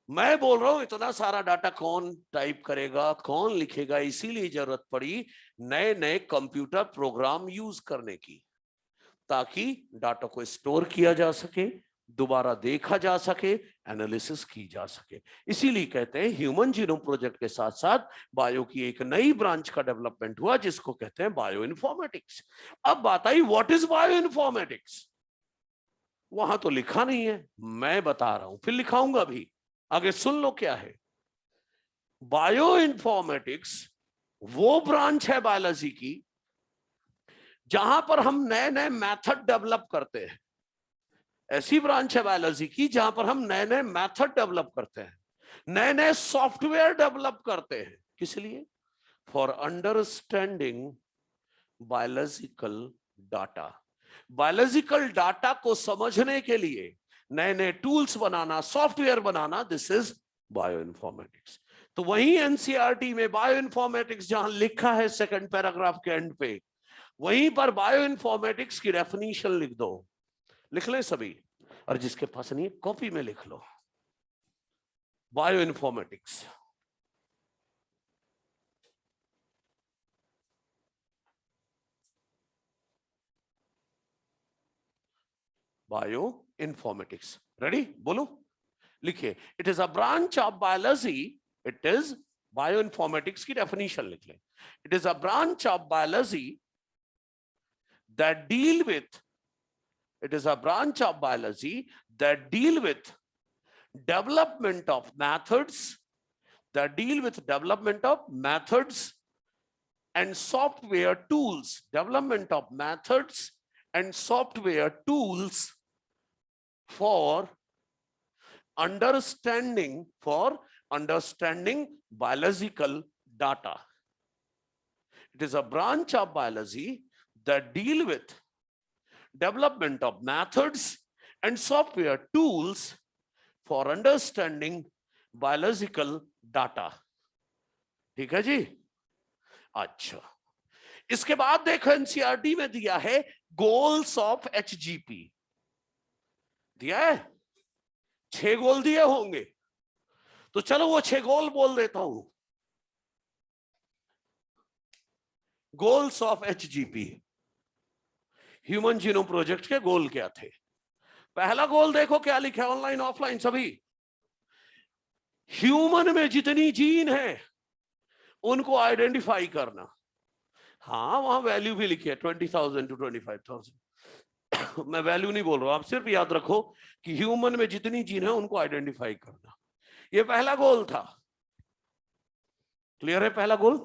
मैं बोल रहा हूं, इतना सारा डाटा कौन टाइप करेगा, कौन लिखेगा? इसीलिए जरूरत पड़ी नए नए कंप्यूटर प्रोग्राम यूज करने की, ताकि डाटा को स्टोर किया जा सके, दोबारा देखा जा सके, एनालिसिस की जा सके। इसीलिए कहते हैं ह्यूमन जीनोम प्रोजेक्ट के साथ साथ बायो की एक नई ब्रांच का डेवलपमेंट हुआ, जिसको कहते हैं बायो इन्फॉर्मेटिक्स। अब बात आई, व्हाट इज बायो इन्फॉर्मेटिक्स? वहां तो लिखा नहीं है, मैं बता रहा हूं, फिर लिखाऊंगा भी, आगे सुन लो क्या है। बायो इन्फॉर्मेटिक्स वो ब्रांच है बायोलॉजी की जहां पर हम नए नए मेथड डेवलप करते हैं। ऐसी ब्रांच है बायोलॉजी की जहां पर हम नए नए मेथड डेवलप करते हैं, नए नए सॉफ्टवेयर डेवलप करते हैं। किस लिए? For understanding biological data. Biological data को समझने के लिए नए नए tools banana, software banana, this is bio informatics. तो वही एनसीईआरटी में बायो इन्फॉर्मेटिक्स जहां लिखा है सेकंड पैराग्राफ के एंड पे, वहीं पर बायो इन्फॉर्मेटिक्स की डेफिनेशन लिख दो। लिख लें सभी, और जिसके पास नहीं कॉपी में लिख लो। Bioinformatics, bioinformatics, ready? बोलो, लिखिए, it is a branch of biology, it is bioinformatics की डेफिनेशन लिख लें। It is a branch of biology that deal with, it is a branch of biology that deal with development of methods, and software tools, development of methods and software tools for understanding biological data. It is a branch of biology that deal with development of methods and software tools for understanding biological data. ठीक है जी? अच्छा, इसके बाद देखो NCERT में दिया है goals of HGP. दिया है 6 गोल दिए होंगे, तो चलो वो 6 गोल बोल देता हूं। Goals of HGP, human genome project के गोल क्या थे? पहला गोल देखो क्या लिखा है, ऑनलाइन ऑफलाइन सभी। ह्यूमन में जितनी जीन है उनको आइडेंटिफाई करना। हाँ वहां वैल्यू भी लिखी है 20,000 to 25,000। मैं वैल्यू नहीं बोल रहा हूं, आप सिर्फ याद रखो कि ह्यूमन में जितनी जीन है उनको आइडेंटिफाई करना, ये पहला गोल था। क्लियर है? पहला goal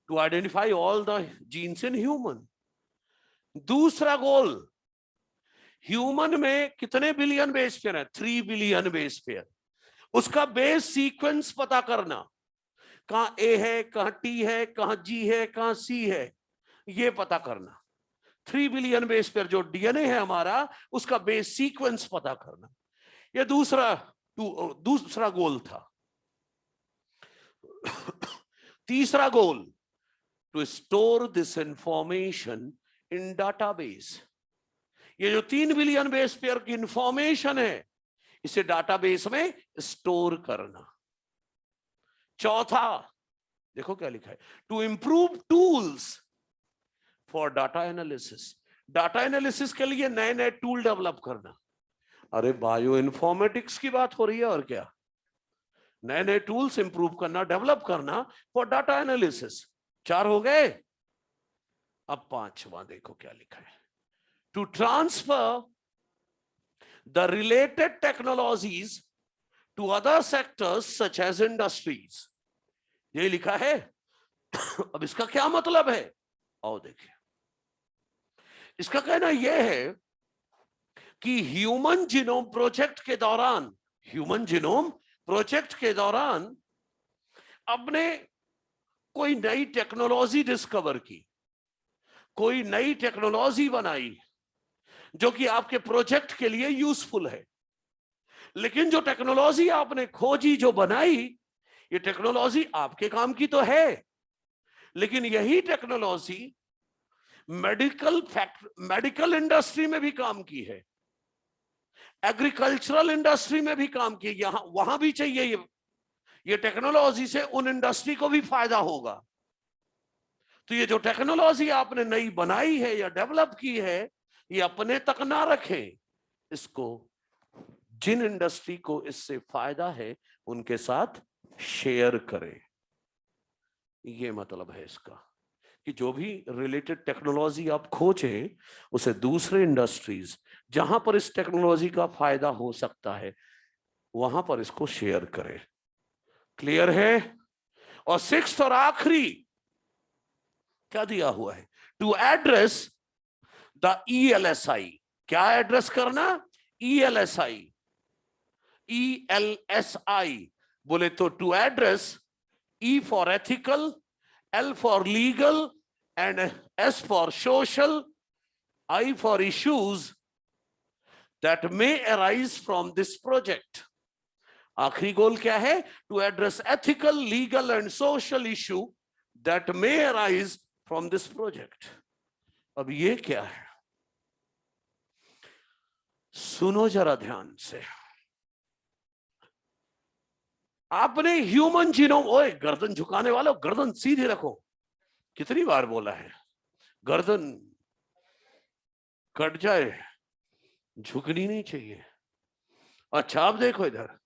to identify all the genes in human. दूसरा गोल, ह्यूमन में कितने बिलियन बेस पेयर है? 3 बिलियन बेस पेयर। उसका बेस सीक्वेंस पता करना, कहां ए है, कहां टी है, कहां जी है, कहां सी है, ये पता करना। 3 बिलियन बेस पेयर जो डीएनए है हमारा, उसका बेस सीक्वेंस पता करना, ये दूसरा गोल था। तीसरा goal, to store this information in database. ये जो 3 बिलियन बेस पेयर की इंफॉर्मेशन है, इसे डाटाबेस में स्टोर करना। चौथा देखो क्या लिखा है, to improve tools for data analysis. Data analysis के लिए नए नए टूल डेवलप करना। अरे बायो इन्फॉर्मेटिक्स की बात हो रही है, और क्या। नए नए टूल्स इंप्रूव करना, डेवलप करना फॉर डाटा एनालिसिस। 4 हो गए। अब 5वां देखो क्या लिखा है, to transfer the related technologies to other sectors such as industries. ये लिखा है। अब इसका क्या मतलब है, आओ देखिए। इसका कहना यह है कि ह्यूमन जीनोम प्रोजेक्ट के दौरान आपने कोई नई टेक्नोलॉजी डिस्कवर की, कोई नई टेक्नोलॉजी बनाई जो कि आपके प्रोजेक्ट के लिए यूजफुल है। लेकिन जो टेक्नोलॉजी आपने खोजी, जो बनाई, ये टेक्नोलॉजी आपके काम की तो है, लेकिन यही टेक्नोलॉजी मेडिकल इंडस्ट्री में भी काम की है, एग्रीकल्चरल इंडस्ट्री में भी काम की, यहां वहां भी चाहिए। ये टेक्नोलॉजी से उन इंडस्ट्री को भी फायदा होगा। तो ये जो टेक्नोलॉजी आपने नई बनाई है या डेवलप की है, ये अपने तक ना रखें, इसको जिन इंडस्ट्री को इससे फायदा है उनके साथ शेयर करें। ये मतलब है इसका, कि जो भी रिलेटेड टेक्नोलॉजी आप खोजें, उसे दूसरे इंडस्ट्रीज जहां पर इस टेक्नोलॉजी का फायदा हो सकता है, वहां पर इसको शेयर करें। क्लियर है? और 6th और आखिरी क्या दिया हुआ है, टू एड्रेस द ELSI। क्या एड्रेस करना? ELSI। ELSI बोले तो to address, E for ethical, L for legal, and S for social, I for issues that may arise from this project। आखिरी गोल क्या है? To address ethical, legal and social issue that may arise from this project. अब ये क्या है, सुनो जरा ध्यान से। आपने ह्यूमन जीनोम, ओए गर्दन झुकाने वालों, गर्दन सीधी रखो। कितनी बार बोला है, गर्दन कट जाए, झुकनी नहीं चाहिए। अच्छा आप देखो इधर,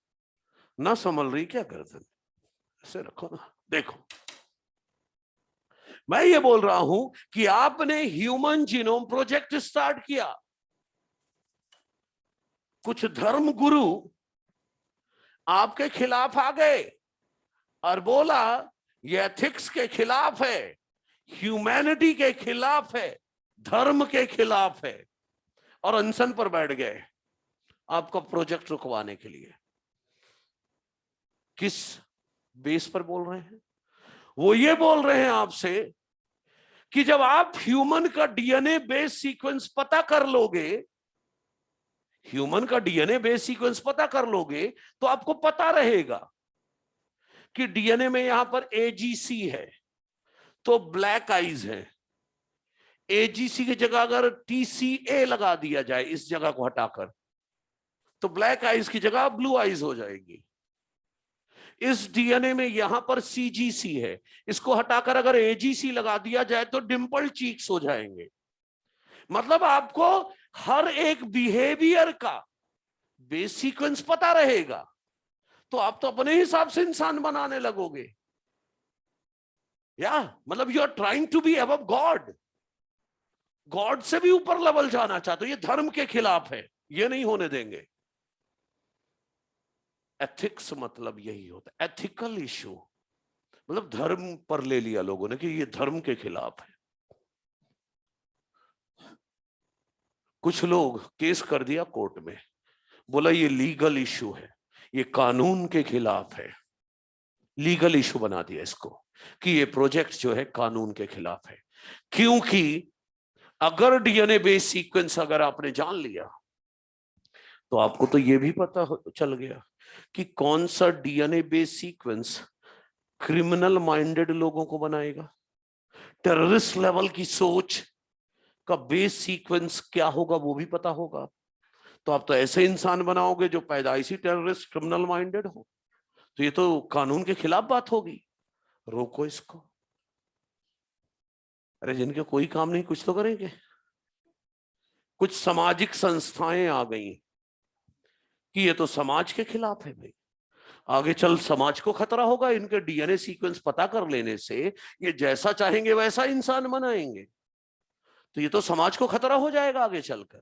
ना संभल रही क्या गर्दन? ऐसे रखो ना। देखो मैं ये बोल रहा हूं कि आपने ह्यूमन जीनोम प्रोजेक्ट स्टार्ट किया, कुछ धर्म गुरु आपके खिलाफ आ गए और बोला ये एथिक्स के खिलाफ है, ह्यूमैनिटी के खिलाफ है, धर्म के खिलाफ है, और अनशन पर बैठ गए आपका प्रोजेक्ट रुकवाने के लिए। किस बेस पर बोल रहे हैं? वो ये बोल रहे हैं आपसे कि जब आप ह्यूमन का डीएनए बेस सीक्वेंस पता कर लोगे, ह्यूमन का डीएनए बेस सीक्वेंस पता कर लोगे, तो आपको पता रहेगा कि डीएनए में यहां पर AGC है तो ब्लैक आईज है। AGC की जगह अगर TCA लगा दिया जाए, इस जगह को हटाकर, तो ब्लैक आईज की जगह ब्लू आईज हो जाएगी। इस डीएनए में यहां पर CGC है, इसको हटाकर अगर AGC लगा दिया जाए तो डिंपल चीक्स हो जाएंगे। मतलब आपको हर एक बिहेवियर का बेस सीक्वेंस पता रहेगा, तो आप तो अपने हिसाब से इंसान बनाने लगोगे। या मतलब you are trying to be above God, God से भी ऊपर लेवल जाना चाहते हो। ये धर्म के खिलाफ है, ये नहीं होने देंगे। एथिक्स मतलब यही होता है, एथिकल इशू, मतलब धर्म पर ले लिया लोगों ने कि ये धर्म के खिलाफ है। कुछ लोग केस कर दिया कोर्ट में, बोला ये लीगल इशू है, ये कानून के खिलाफ है, लीगल इशू बना दिया इसको कि ये प्रोजेक्ट जो है कानून के खिलाफ है। क्योंकि अगर डीएनए बेस सीक्वेंस अगर आपने जान लिया तो आपको तो ये भी पता चल गया कि कौन सा DNA base sequence criminal minded लोगों को बनाएगा, टेररिस्ट लेवल की सोच का बेस सीक्वेंस क्या होगा वो भी पता होगा। तो आप तो ऐसे इंसान बनाओगे जो पैदाइशी टेररिस्ट क्रिमिनल माइंडेड हो, तो ये तो कानून के खिलाफ बात होगी। रोको इसको। अरे जिनके कोई काम नहीं कुछ तो करेंगे। कुछ सामाजिक संस्थाएं आ गई कि ये तो समाज के खिलाफ है भाई, आगे चल समाज को खतरा होगा, इनके डीएनए सीक्वेंस पता कर लेने से ये जैसा चाहेंगे वैसा इंसान बनाएंगे, तो ये तो समाज को खतरा हो जाएगा आगे चलकर।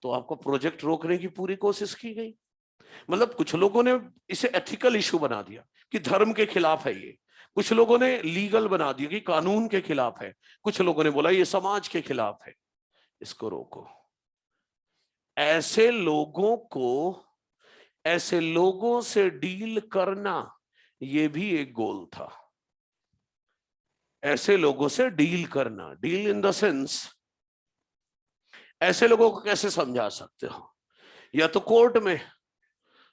तो आपको प्रोजेक्ट रोकने की पूरी कोशिश की गई। मतलब कुछ लोगों ने इसे एथिकल इशू बना दिया कि धर्म के खिलाफ है ये, कुछ लोगों ने लीगल बना दिया कि कानून के खिलाफ है, कुछ लोगों ने बोला ये समाज के खिलाफ है, इसको रोको। ऐसे लोगों से डील करना ये भी एक गोल था। ऐसे लोगों से डील करना, डील इन द सेंस ऐसे लोगों को कैसे समझा सकते हो, या तो कोर्ट में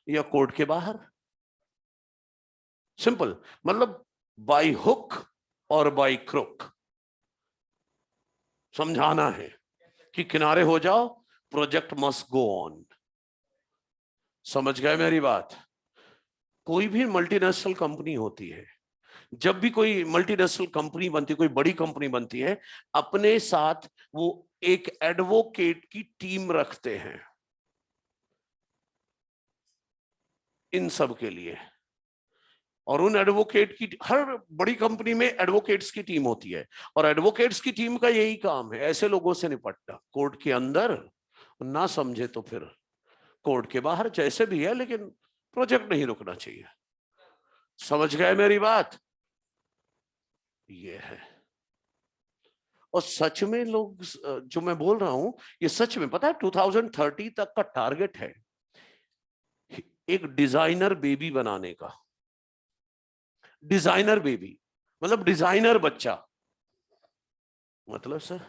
या कोर्ट के बाहर। सिंपल, मतलब बाय हुक और बाय क्रुक समझाना है कि किनारे हो जाओ, प्रोजेक्ट मस्ट गो ऑन। समझ गए मेरी बात? कोई भी मल्टीनेशनल कंपनी होती है, जब भी कोई मल्टीनेशनल कंपनी बनती है, कोई बड़ी कंपनी बनती है, अपने साथ वो एक एडवोकेट की टीम रखते हैं इन सब के लिए। और उन एडवोकेट की, हर बड़ी कंपनी में एडवोकेट्स की टीम होती है, और एडवोकेट्स की टीम का यही काम है, ऐसे लोगों से निपटना। कोर्ट के अंदर ना समझे तो फिर कोर्ट के बाहर, जैसे भी है, लेकिन प्रोजेक्ट नहीं रुकना चाहिए। समझ गए मेरी बात? ये है। और सच में लोग, जो मैं बोल रहा हूं ये सच में, पता है 2030 तक का टारगेट है एक डिजाइनर बेबी बनाने का। डिजाइनर बेबी मतलब डिजाइनर बच्चा, मतलब सर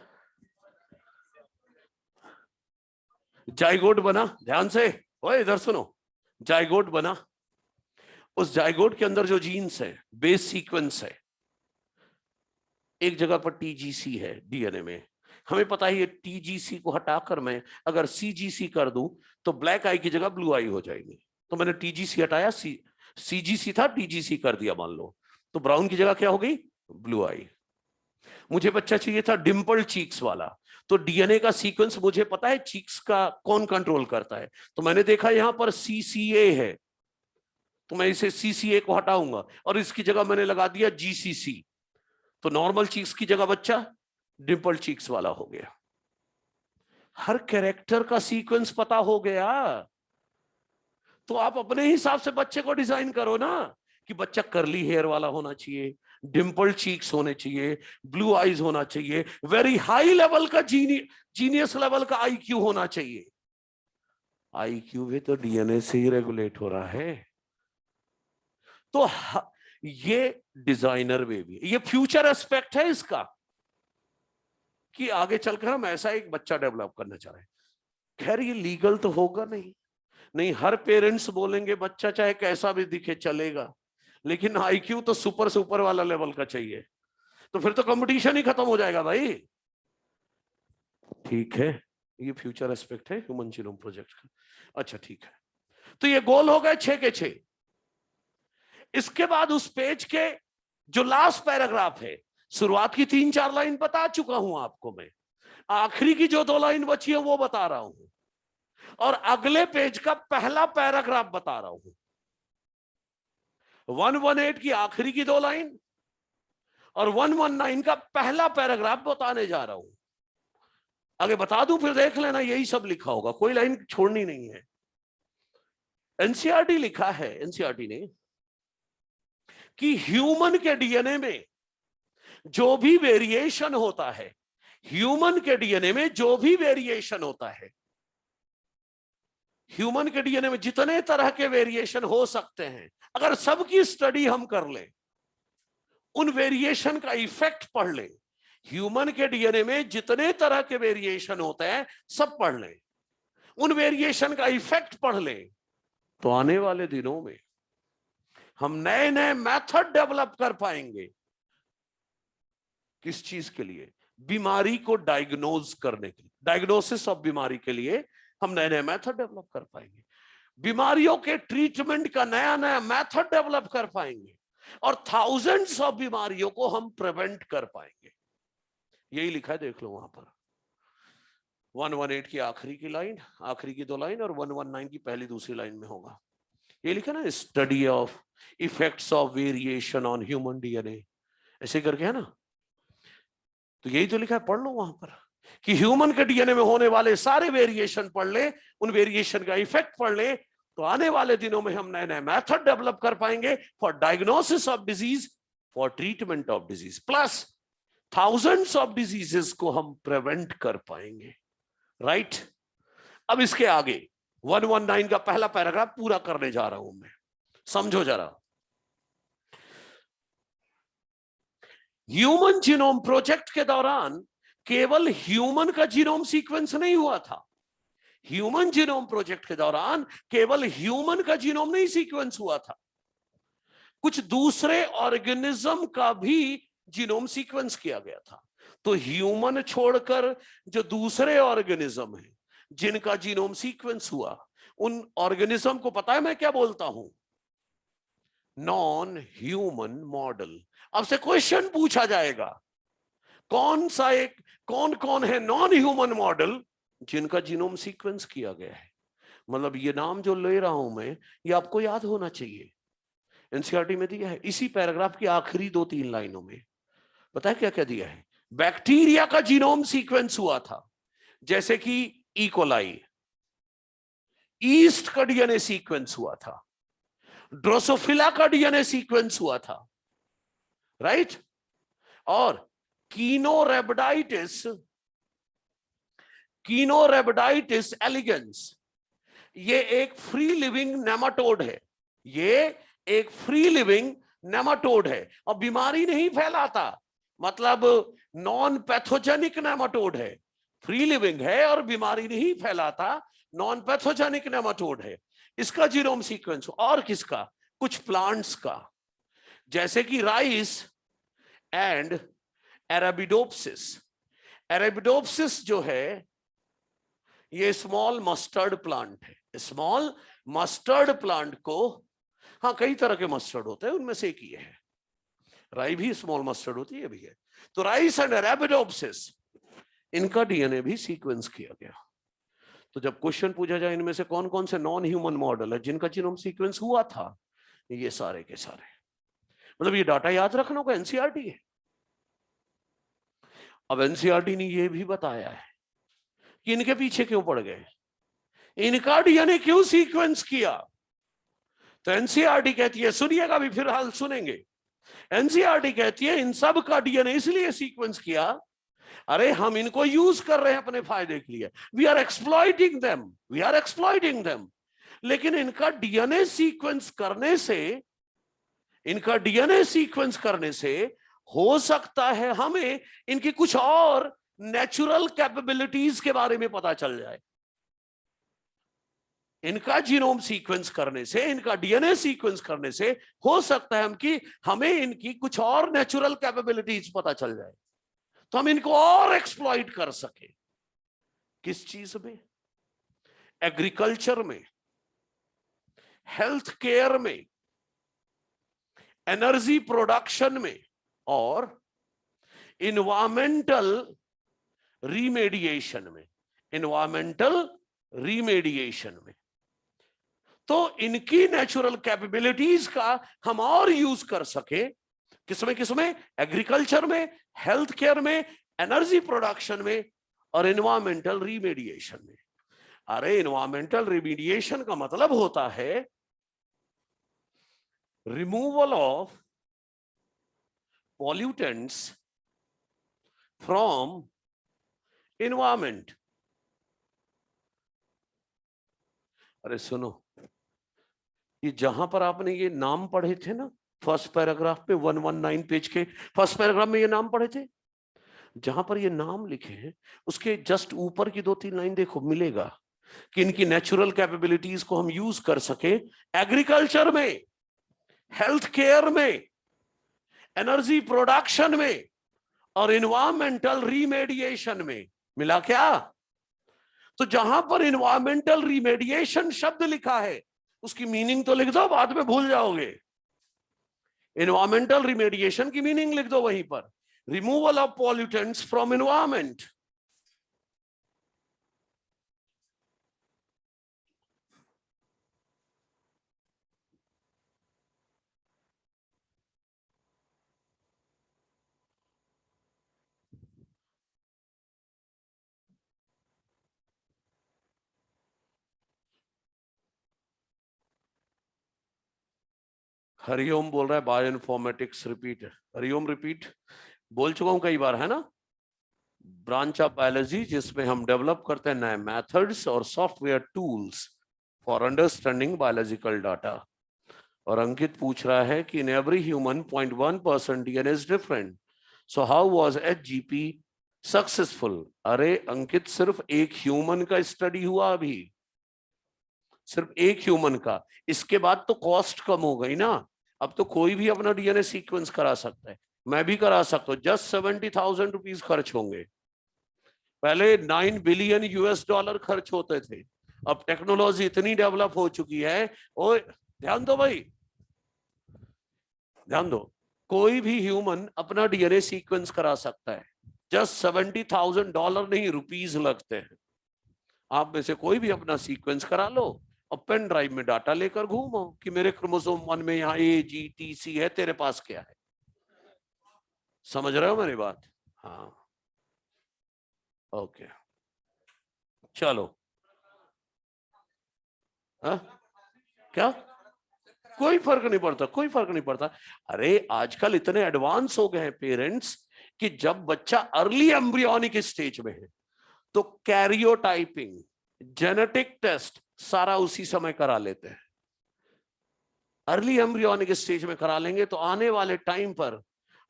जाइगोट बना, ध्यान से, ओए इधर सुनो, जाइगोट बना, उस जाइगोट के अंदर जो जीन्स है, बेस सीक्वेंस है, एक जगह पर टीजीसी है डीएनए में, हमें पता है ये टीजीसी को हटाकर मैं अगर सीजीसी कर दूं तो ब्लैक आई की जगह ब्लू आई हो जाएगी। तो मैंने टीजीसी हटाया, सीजीसी था, टीजीसी कर दिया मान लो, तो ब्राउन की जगह क्या हो गई? ब्लू आई। मुझे बच्चा चाहिए था डिम्पल चीक्स वाला, तो डीएनए का सीक्वेंस मुझे पता है चीक्स का कौन कंट्रोल करता है, तो मैंने देखा यहां पर सीसीए है, तो मैं इसे सीसीए को हटाऊंगा और इसकी जगह मैंने लगा दिया जीसीसी, तो नॉर्मल चीक्स की जगह बच्चा डिम्पल चीक्स वाला हो गया। हर कैरेक्टर का सीक्वेंस पता हो गया, तो आप अपने हिसाब से बच्चे को डिजाइन करो ना, कि बच्चा कर्ली हेयर वाला होना चाहिए, डिम्पल चीक्स होने चाहिए, ब्लू आईज होना चाहिए, वेरी हाई लेवल का जीनियस लेवल का आईक्यू होना चाहिए। आईक्यू भी तो डीएनए से ही रेगुलेट हो रहा है। तो ये डिजाइनर बेबी, ये फ्यूचर एस्पेक्ट है इसका, कि आगे चलकर हम ऐसा एक बच्चा डेवलप करना चाह रहे हैं। खैर ये लीगल तो होगा नहीं, नहीं हर पेरेंट्स बोलेंगे बच्चा चाहे कैसा भी दिखे चलेगा, लेकिन आईक्यू तो सुपर सुपर वाला लेवल का चाहिए, तो फिर तो कंपटीशन ही खत्म हो जाएगा भाई। ठीक है, ये फ्यूचर एस्पेक्ट है ह्यूमन जीनोम प्रोजेक्ट का। अच्छा ठीक है, तो ये गोल हो गए 6 के 6। इसके बाद उस पेज के जो लास्ट पैराग्राफ है, शुरुआत की 3-4 लाइन बता चुका हूं आपको मैं, आखिरी की जो 2 लाइन बची है वो बता रहा हूं, और अगले पेज का पहला पैराग्राफ बता रहा हूं। 118 की आखिरी की 2 लाइन और 119 का पहला पैराग्राफ बताने जा रहा हूं। आगे बता दूं फिर देख लेना, यही सब लिखा होगा, कोई लाइन छोड़नी नहीं है। एनसीईआरटी लिखा है, एनसीईआरटी ने, कि ह्यूमन के डीएनए में जो भी वेरिएशन होता है, ह्यूमन के डीएनए में जो भी वेरिएशन होता है, ह्यूमन के डीएनए में जितने तरह के वेरिएशन हो सकते हैं, अगर सबकी स्टडी हम कर लें, उन वेरिएशन का इफेक्ट पढ़ लें, ह्यूमन के डीएनए में जितने तरह के वेरिएशन होते हैं सब पढ़ लें, उन वेरिएशन का इफेक्ट पढ़ लें, तो आने वाले दिनों में हम नए नए मेथड डेवलप कर पाएंगे। किस चीज के लिए? बीमारी को डायग्नोज करने के लिए, डायग्नोसिस ऑफ बीमारी के लिए हम नए नए मेथड डेवलप कर पाएंगे, बीमारियों के ट्रीटमेंट का नया नया मेथड डेवलप कर पाएंगे, और थाउजेंड्स ऑफ बीमारियों को हम प्रिवेंट कर पाएंगे। यही लिखा है, देख लो वहां पर 118 की आखिरी की लाइन, आखिरी की 2 लाइन, और 119 की पहली दूसरी लाइन में होगा ये लिखा ना, study of effects of variation on human DNA, ऐसे करके है ना। तो यही तो लिखा है, पढ़ लो वहां पर कि ह्यूमन के डीएनए में होने वाले सारे वेरिएशन पढ़ ले, उन वेरिएशन का इफेक्ट पढ़ ले, तो आने वाले दिनों में हम नए नए मेथड डेवलप कर पाएंगे for diagnosis of disease, for treatment of disease, plus thousands of diseases को हम प्रिवेंट कर पाएंगे। राइट? अब इसके आगे 119 का पहला पैराग्राफ पूरा करने जा रहा हूं मैं, समझो जरा। ह्यूमन जीनोम प्रोजेक्ट के दौरान केवल ह्यूमन का जीनोम सीक्वेंस नहीं हुआ था, ह्यूमन जीनोम प्रोजेक्ट के दौरान केवल ह्यूमन का जीनोम नहीं सीक्वेंस हुआ था, कुछ दूसरे ऑर्गेनिज्म का भी जीनोम सीक्वेंस किया गया था। तो ह्यूमन छोड़कर जो दूसरे ऑर्गेनिज्म हैं जिनका जीनोम सीक्वेंस हुआ, उन ऑर्गेनिज्म को पता है मैं क्या बोलता हूं? Non human model. अब से क्वेश्चन पूछा जाएगा, कौन सा एक, कौन कौन है नॉन ह्यूमन मॉडल जिनका जीनोम सीक्वेंस किया गया है? मतलब ये नाम जो ले रहा हूं मैं, ये आपको याद होना चाहिए, एनसीईआरटी में दिया है इसी पैराग्राफ की आखिरी 2-3 लाइनों में। पता है क्या क्या दिया है? बैक्टीरिया का जीनोम सीक्वेंस हुआ था, जैसे कि इकोलाई, ईस्ट का डीएनए सीक्वेंस हुआ था, ड्रोसोफिला का डीएनए सीक्वेंस हुआ था, राइट? और कीनोरेबिडाइटिस एलिगेंस, ये एक फ्री लिविंग नेमाटोड है, ये एक फ्री लिविंग नेमाटोड है और बीमारी नहीं फैलाता, मतलब नॉन पैथोजेनिक नेमाटोड है, फ्री लिविंग है और बीमारी नहीं फैलाता, नॉन पैथोजेनिक नेमाटोड है। इसका जीनोम सीक्वेंस। और किसका? कुछ प्लांट्स का, जैसे कि राइस एंड एराबिडोप्सिस। एराबिडोप्सिस जो है ये स्मॉल मस्टर्ड प्लांट है, स्मॉल मस्टर्ड प्लांट को, हाँ कई तरह के मस्टर्ड होते हैं, उनमें से एक ये है, राई भी स्मॉल मस्टर्ड होती है, भी है। तो राइस एंड एराबिडोप्सिस, इनका डीएनए भी सीक्वेंस किया गया। तो जब क्वेश्चन पूछा जाए इनमें से कौन कौन से नॉन ह्यूमन मॉडल है जिनका जीनोम सीक्वेंस हुआ था, ये सारे के सारे, मतलब ये डाटा याद रखना होगा, एनसीईआरटी है। अब एनसीईआरटी ने ये भी बताया है कि इनके पीछे क्यों पड़ गए, इनका डीएनए क्यों सीक्वेंस किया। तो एनसीईआरटी कहती है, सुनिएगा भी फिर हाल सुनेंगे, एनसीईआरटी कहती है इन सब का डीएनए इसलिए सीक्वेंस किया, अरे हम इनको यूज कर रहे हैं अपने फायदे के लिए, वी आर एक्सप्लॉइटिंग देम, लेकिन इनका डीएनए सीक्वेंस करने से, हो सकता है हमें इनकी कुछ और नेचुरल कैपेबिलिटीज के बारे में पता चल जाए। इनका जीनोम सीक्वेंस करने से, इनका डीएनए सीक्वेंस करने से हो सकता है हमें इनकी कुछ और नेचुरल कैपेबिलिटीज पता चल जाए, तो हम इनको और एक्सप्लॉइट कर सके। किस चीज में? एग्रीकल्चर में, हेल्थ केयर में, एनर्जी प्रोडक्शन में और इन्वायरमेंटल रीमेडिएशन में, एनवायरमेंटल रीमेडिएशन में। तो इनकी नेचुरल कैपेबिलिटीज का हम और यूज कर सके किसमें किसमें? एग्रीकल्चर में, हेल्थ केयर में, एनर्जी प्रोडक्शन में और एनवायरमेंटल रीमेडिएशन में। अरे एनवायरमेंटल रीमेडिएशन का मतलब होता है removal of pollutants from environment. अरे सुनो, ये जहां पर आपने ये नाम पढ़े थे ना फर्स्ट पैराग्राफ पे, 119 पेज के फर्स्ट पैराग्राफ में ये नाम पढ़े थे, जहां पर ये नाम लिखे हैं उसके जस्ट ऊपर की 2-3 लाइन देखो, मिलेगा कि इनकी नेचुरल कैपेबिलिटीज को हम यूज कर सके एग्रीकल्चर में, हेल्थ केयर में, एनर्जी प्रोडक्शन में और एनवायरमेंटल रीमेडिएशन में। मिला क्या? तो जहां पर एनवायरमेंटल रीमेडिएशन शब्द लिखा है उसकी मीनिंग तो लिख दो, बाद में भूल जाओगे। एनवायरमेंटल रीमेडिएशन की मीनिंग लिख दो वहीं पर, removal of pollutants from environment. Hariom बोल रहा है बायोइन्फॉर्मेटिक्स रिपीट। हरिओम रिपीट बोल चुका हूं कई बार, है ना? ब्रांच ऑफ बायोलॉजी जिसमें हम डेवलप करते हैं नए मेथड्स और software tools for understanding biological data. और अंकित पूछ रहा है कि in every human 0.1% DNA is different, so how was HGP successful? अरे अंकित, सिर्फ एक ह्यूमन का स्टडी हुआ अभी, सिर्फ एक ह्यूमन का। इसके बाद तो कॉस्ट कम हो गई ना, अब तो कोई भी अपना डीएनए सीक्वेंस करा सकता है, मैं भी करा सकता हूँ। जस्ट 70,000 रुपीज खर्च होंगे। पहले 9 बिलियन यूएस डॉलर खर्च होते थे, अब टेक्नोलॉजी इतनी डेवलप हो चुकी है। ओ ध्यान दो भाई, ध्यान दो, कोई भी ह्यूमन अपना डीएनए सीक्वेंस करा सकता है। जस्ट $70,000 नहीं, रुपीज लगते हैं। आप में से कोई भी अपना सीक्वेंस करा लो और पेन ड्राइव में डाटा लेकर घूमो कि मेरे क्रोमोसोम 1 में यहाँ AGTC है, तेरे पास क्या है। समझ रहे हो मेरी बात? हाँ, ओके, चलो। हा? क्या? कोई फर्क नहीं पड़ता, कोई फर्क नहीं पड़ता। अरे आजकल इतने एडवांस हो गए हैं पेरेंट्स कि जब बच्चा अर्ली एम्ब्रियोनिक स्टेज में है तो कैरियोटाइपिंग, जेनेटिक टेस्ट सारा उसी समय करा लेते हैं। अर्ली एम्ब्रियोनिक स्टेज में करा लेंगे तो आने वाले टाइम पर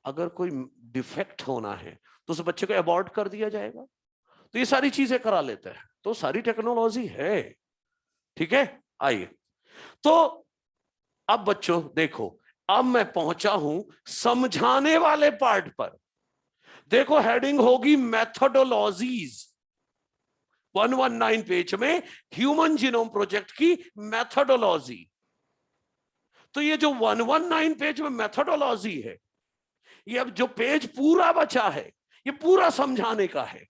अगर कोई डिफेक्ट होना है तो उस बच्चे को अबॉर्ट कर दिया जाएगा। तो ये सारी चीजें करा लेते हैं, तो सारी टेक्नोलॉजी है। ठीक है, आइए। तो अब बच्चों देखो, अब मैं पहुंचा हूं समझाने वाले पार्ट पर। देखो हेडिंग होगी मेथोडोलॉजीज। 119 पेज में ह्यूमन जीनोम प्रोजेक्ट की मेथोडोलॉजी। तो ये जो 119 पेज में मेथोडोलॉजी है, ये अब जो पेज पूरा बचा है ये पूरा समझाने का है।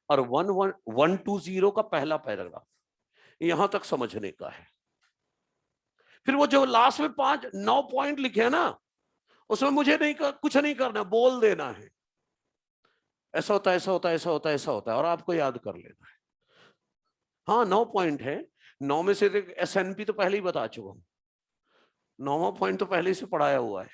और 120 का पहला पैराग्राफ यहां तक समझने का है। फिर वो जो लास्ट में 9 पॉइंट लिखे हैं ना, उसमें मुझे कुछ नहीं करना, बोल देना है ऐसा होता है, ऐसा होता है, ऐसा होता है, ऐसा होता है, और आपको याद कर लेना है। हाँ 9 पॉइंट है, 9 में से SNP तो पहले ही बता चुका हूं, 9वां पॉइंट तो पहले से पढ़ाया हुआ है,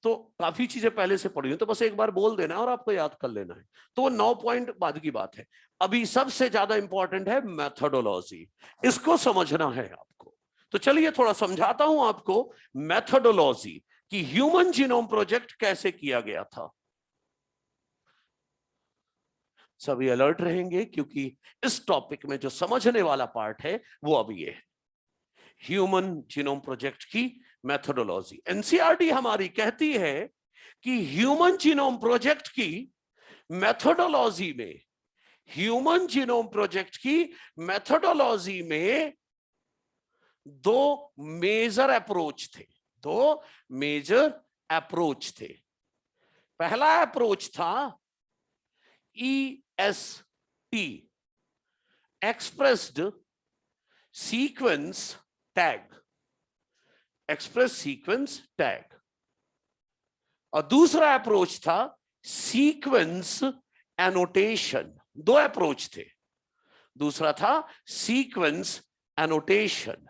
तो काफी चीजें पहले से पढ़ी है, तो बस एक बार बोल देना है और आपको याद कर लेना है। तो वो 9 पॉइंट बाद की बात है। अभी सबसे ज्यादा इंपॉर्टेंट है मेथोडोलॉजी, इसको समझना है आपको। तो चलिए थोड़ा समझाता हूं आपको मेथोडोलॉजी कि ह्यूमन जीनोम प्रोजेक्ट कैसे किया गया था। सभी अलर्ट रहेंगे क्योंकि इस टॉपिक में जो समझने वाला पार्ट है वो अभी ये है, ह्यूमन जीनोम प्रोजेक्ट की मेथोडोलॉजी। एनसीईआरटी हमारी कहती है कि ह्यूमन जीनोम प्रोजेक्ट की मेथोडोलॉजी में, ह्यूमन जीनोम प्रोजेक्ट की मेथोडोलॉजी में 2 मेजर अप्रोच थे, 2 मेजर अप्रोच थे। पहला अप्रोच था EST, expressed sequence tag, express sequence tag. और दूसरा अप्रोच था सीक्वेंस एनोटेशन। दो अप्रोच थे, दूसरा था सीक्वेंस एनोटेशन।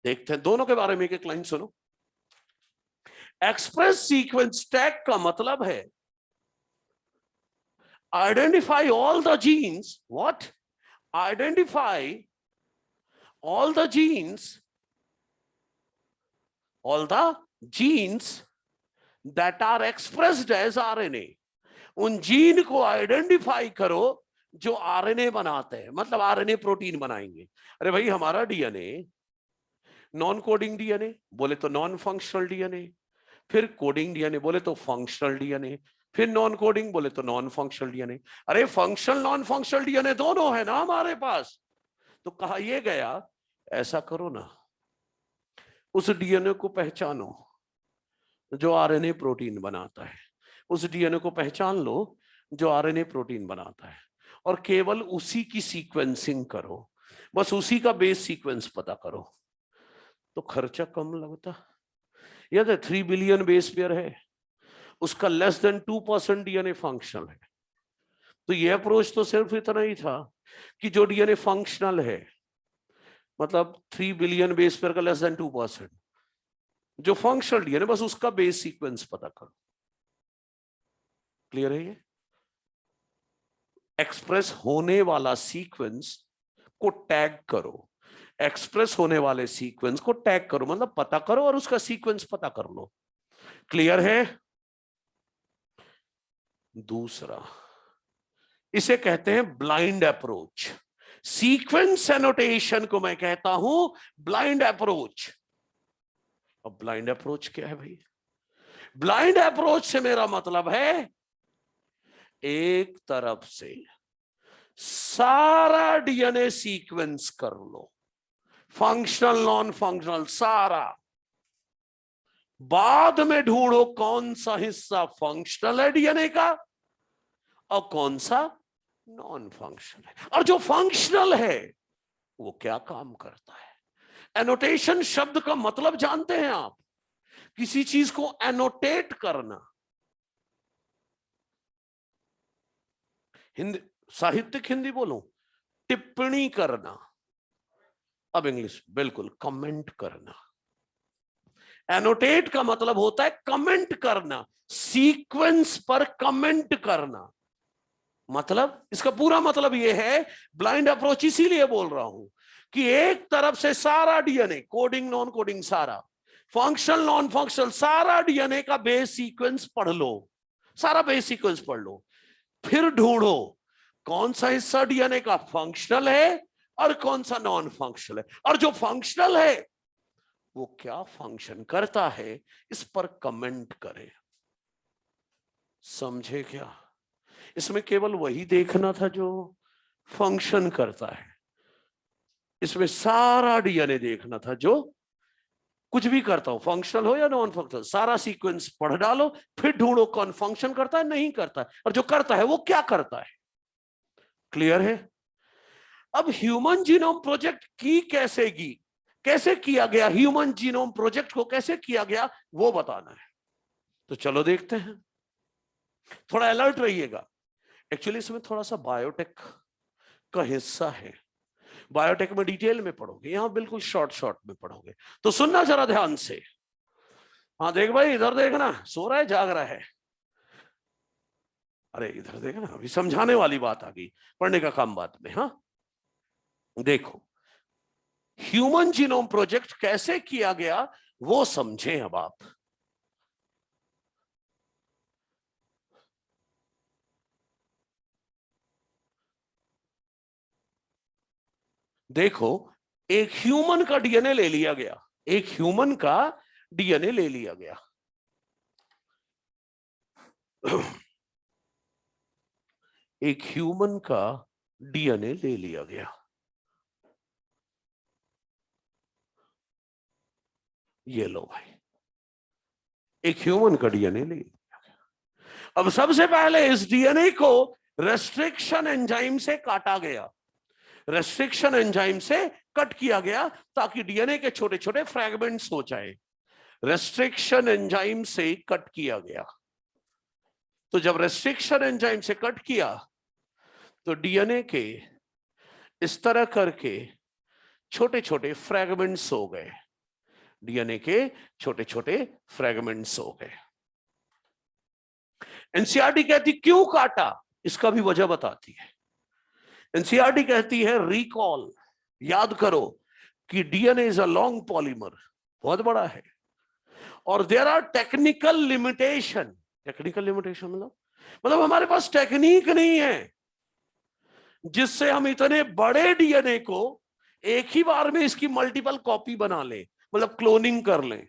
देखते हैं दोनों के बारे में एक लाइन सुनो। एक्सप्रेस सीक्वेंस टैग का मतलब है identify all the genes, what, identify all the genes that are expressed as RNA। उन जीन को आइडेंटिफाई करो जो आरएनए बनाते हैं, मतलब आरएनए प्रोटीन बनाएंगे। अरे भाई हमारा डीएनए नॉन कोडिंग डीएनए बोले तो नॉन फंक्शनल डीएनए, फिर कोडिंग डीएनए बोले तो फंक्शनल डीएनए, फिर नॉन कोडिंग बोले तो नॉन फंक्शनल डीएनए। अरे फंक्शनल नॉन फंक्शनल डीएनए दोनों है ना हमारे पास। तो कहा यह गया ऐसा करो ना, उस डीएनए को पहचानो जो आरएनए प्रोटीन बनाता है, उस डीएनए को पहचान लो जो आरएनए प्रोटीन बनाता है, और केवल उसी की सीक्वेंसिंग करो, बस उसी का बेस सीक्वेंस पता करो, तो खर्चा कम लगता। यदि 3 बिलियन बेस पेयर है, उसका लेस देन 2% डीएनए फंक्शनल है। तो यह अप्रोच तो सिर्फ इतना ही था कि जो डीएनए फंक्शनल है, मतलब 3 बिलियन बेस पेयर का लेस देन 2%, जो फंक्शनल डीएनए बस उसका बेस सीक्वेंस पता करो। क्लियर है ये? एक्सप्रेस होने वाला सीक्वेंस को टैग करो, एक्सप्रेस होने वाले सीक्वेंस को टैग करो, मतलब पता करो और उसका सीक्वेंस पता कर लो। क्लियर है? दूसरा, इसे कहते हैं ब्लाइंड अप्रोच। सीक्वेंस एनोटेशन को मैं कहता हूं ब्लाइंड अप्रोच। अब ब्लाइंड अप्रोच क्या है भाई? ब्लाइंड अप्रोच से मेरा मतलब है एक तरफ से सारा डीएनए सीक्वेंस कर लो, फंक्शनल नॉन फंक्शनल सारा, बाद में ढूंढो कौन सा हिस्सा फंक्शनल है डीएनए का और कौन सा नॉन फंक्शनल है, और जो फंक्शनल है वो क्या काम करता है। एनोटेशन शब्द का मतलब जानते हैं आप? किसी चीज को एनोटेट करना। हिंदी, साहित्यिक हिंदी बोलूं, टिप्पणी करना। अब इंग्लिश, बिल्कुल, कमेंट करना। एनोटेट का मतलब होता है कमेंट करना, सीक्वेंस पर कमेंट करना। मतलब इसका पूरा मतलब यह है, ब्लाइंड अप्रोच इसीलिए बोल रहा हूं कि एक तरफ से सारा डीएनए, कोडिंग नॉन कोडिंग सारा, फंक्शनल नॉन फंक्शनल सारा डीएनए का बेस सीक्वेंस पढ़ लो, सारा बेस सीक्वेंस पढ़ लो, फिर ढूंढो कौन सा हिस्सा डीएनए का फंक्शनल है और कौन सा नॉन फंक्शनल है, और जो फंक्शनल है वो क्या फंक्शन करता है, इस पर कमेंट करें। समझे क्या? इसमें केवल वही देखना था जो फंक्शन करता है, इसमें सारा डीएनए देखना था जो कुछ भी करता हो, फंक्शनल हो या नॉन फंक्शनल, सारा सीक्वेंस पढ़ डालो, फिर ढूंढो कौन फंक्शन करता है, नहीं करता है, और जो करता है वो क्या करता है। क्लियर है? अब ह्यूमन जीनोम प्रोजेक्ट कैसे किया गया, ह्यूमन जीनोम प्रोजेक्ट को कैसे किया गया वो बताना है। तो चलो देखते हैं, थोड़ा अलर्ट रहिएगा। एक्चुअली इसमें थोड़ा सा बायोटेक का हिस्सा है, बायोटेक में डिटेल में पढ़ोगे, यहां बिल्कुल शॉर्ट में पढ़ोगे। तो सुनना जरा ध्यान से। हाँ देख भाई, इधर देखना, सो रहा है जाग रहा है? अरे इधर देखना, अभी समझाने वाली बात आ गई, पढ़ने का काम बाद में। हाँ देखो, ह्यूमन जीनोम प्रोजेक्ट कैसे किया गया वो समझें अब आप। देखो, एक ह्यूमन का डीएनए ले लिया गया, एक ह्यूमन का डीएनए ले लिया गया। एक ह्यूमन का डीएनए ले लिया गया, ये लो भाई, एक ह्यूमन का डीएनए ले लिया गया। अब सबसे पहले इस डीएनए को रेस्ट्रिक्शन एंजाइम से काटा गया, रेस्ट्रिक्शन एंजाइम से कट किया गया ताकि डीएनए के छोटे छोटे फ्रैगमेंट्स हो जाए। रेस्ट्रिक्शन एंजाइम से कट किया गया, तो जब रेस्ट्रिक्शन एंजाइम से कट किया तो डीएनए के इस तरह करके छोटे छोटे फ्रैगमेंट्स हो गए, डीएनए के छोटे छोटे फ्रैगमेंट्स हो गए। एनसीईआरटी कहती क्यों काटा, इसका भी वजह बताती है। एनसीईआरटी कहती है रिकॉल, याद करो कि DNA is a long polymer, बहुत बड़ा है, और there are technical limitation. Technical limitation मतलब हमारे पास टेक्निक नहीं है जिससे हम इतने बड़े डीएनए को एक ही बार में इसकी मल्टीपल कॉपी बना लें, मतलब क्लोनिंग कर लें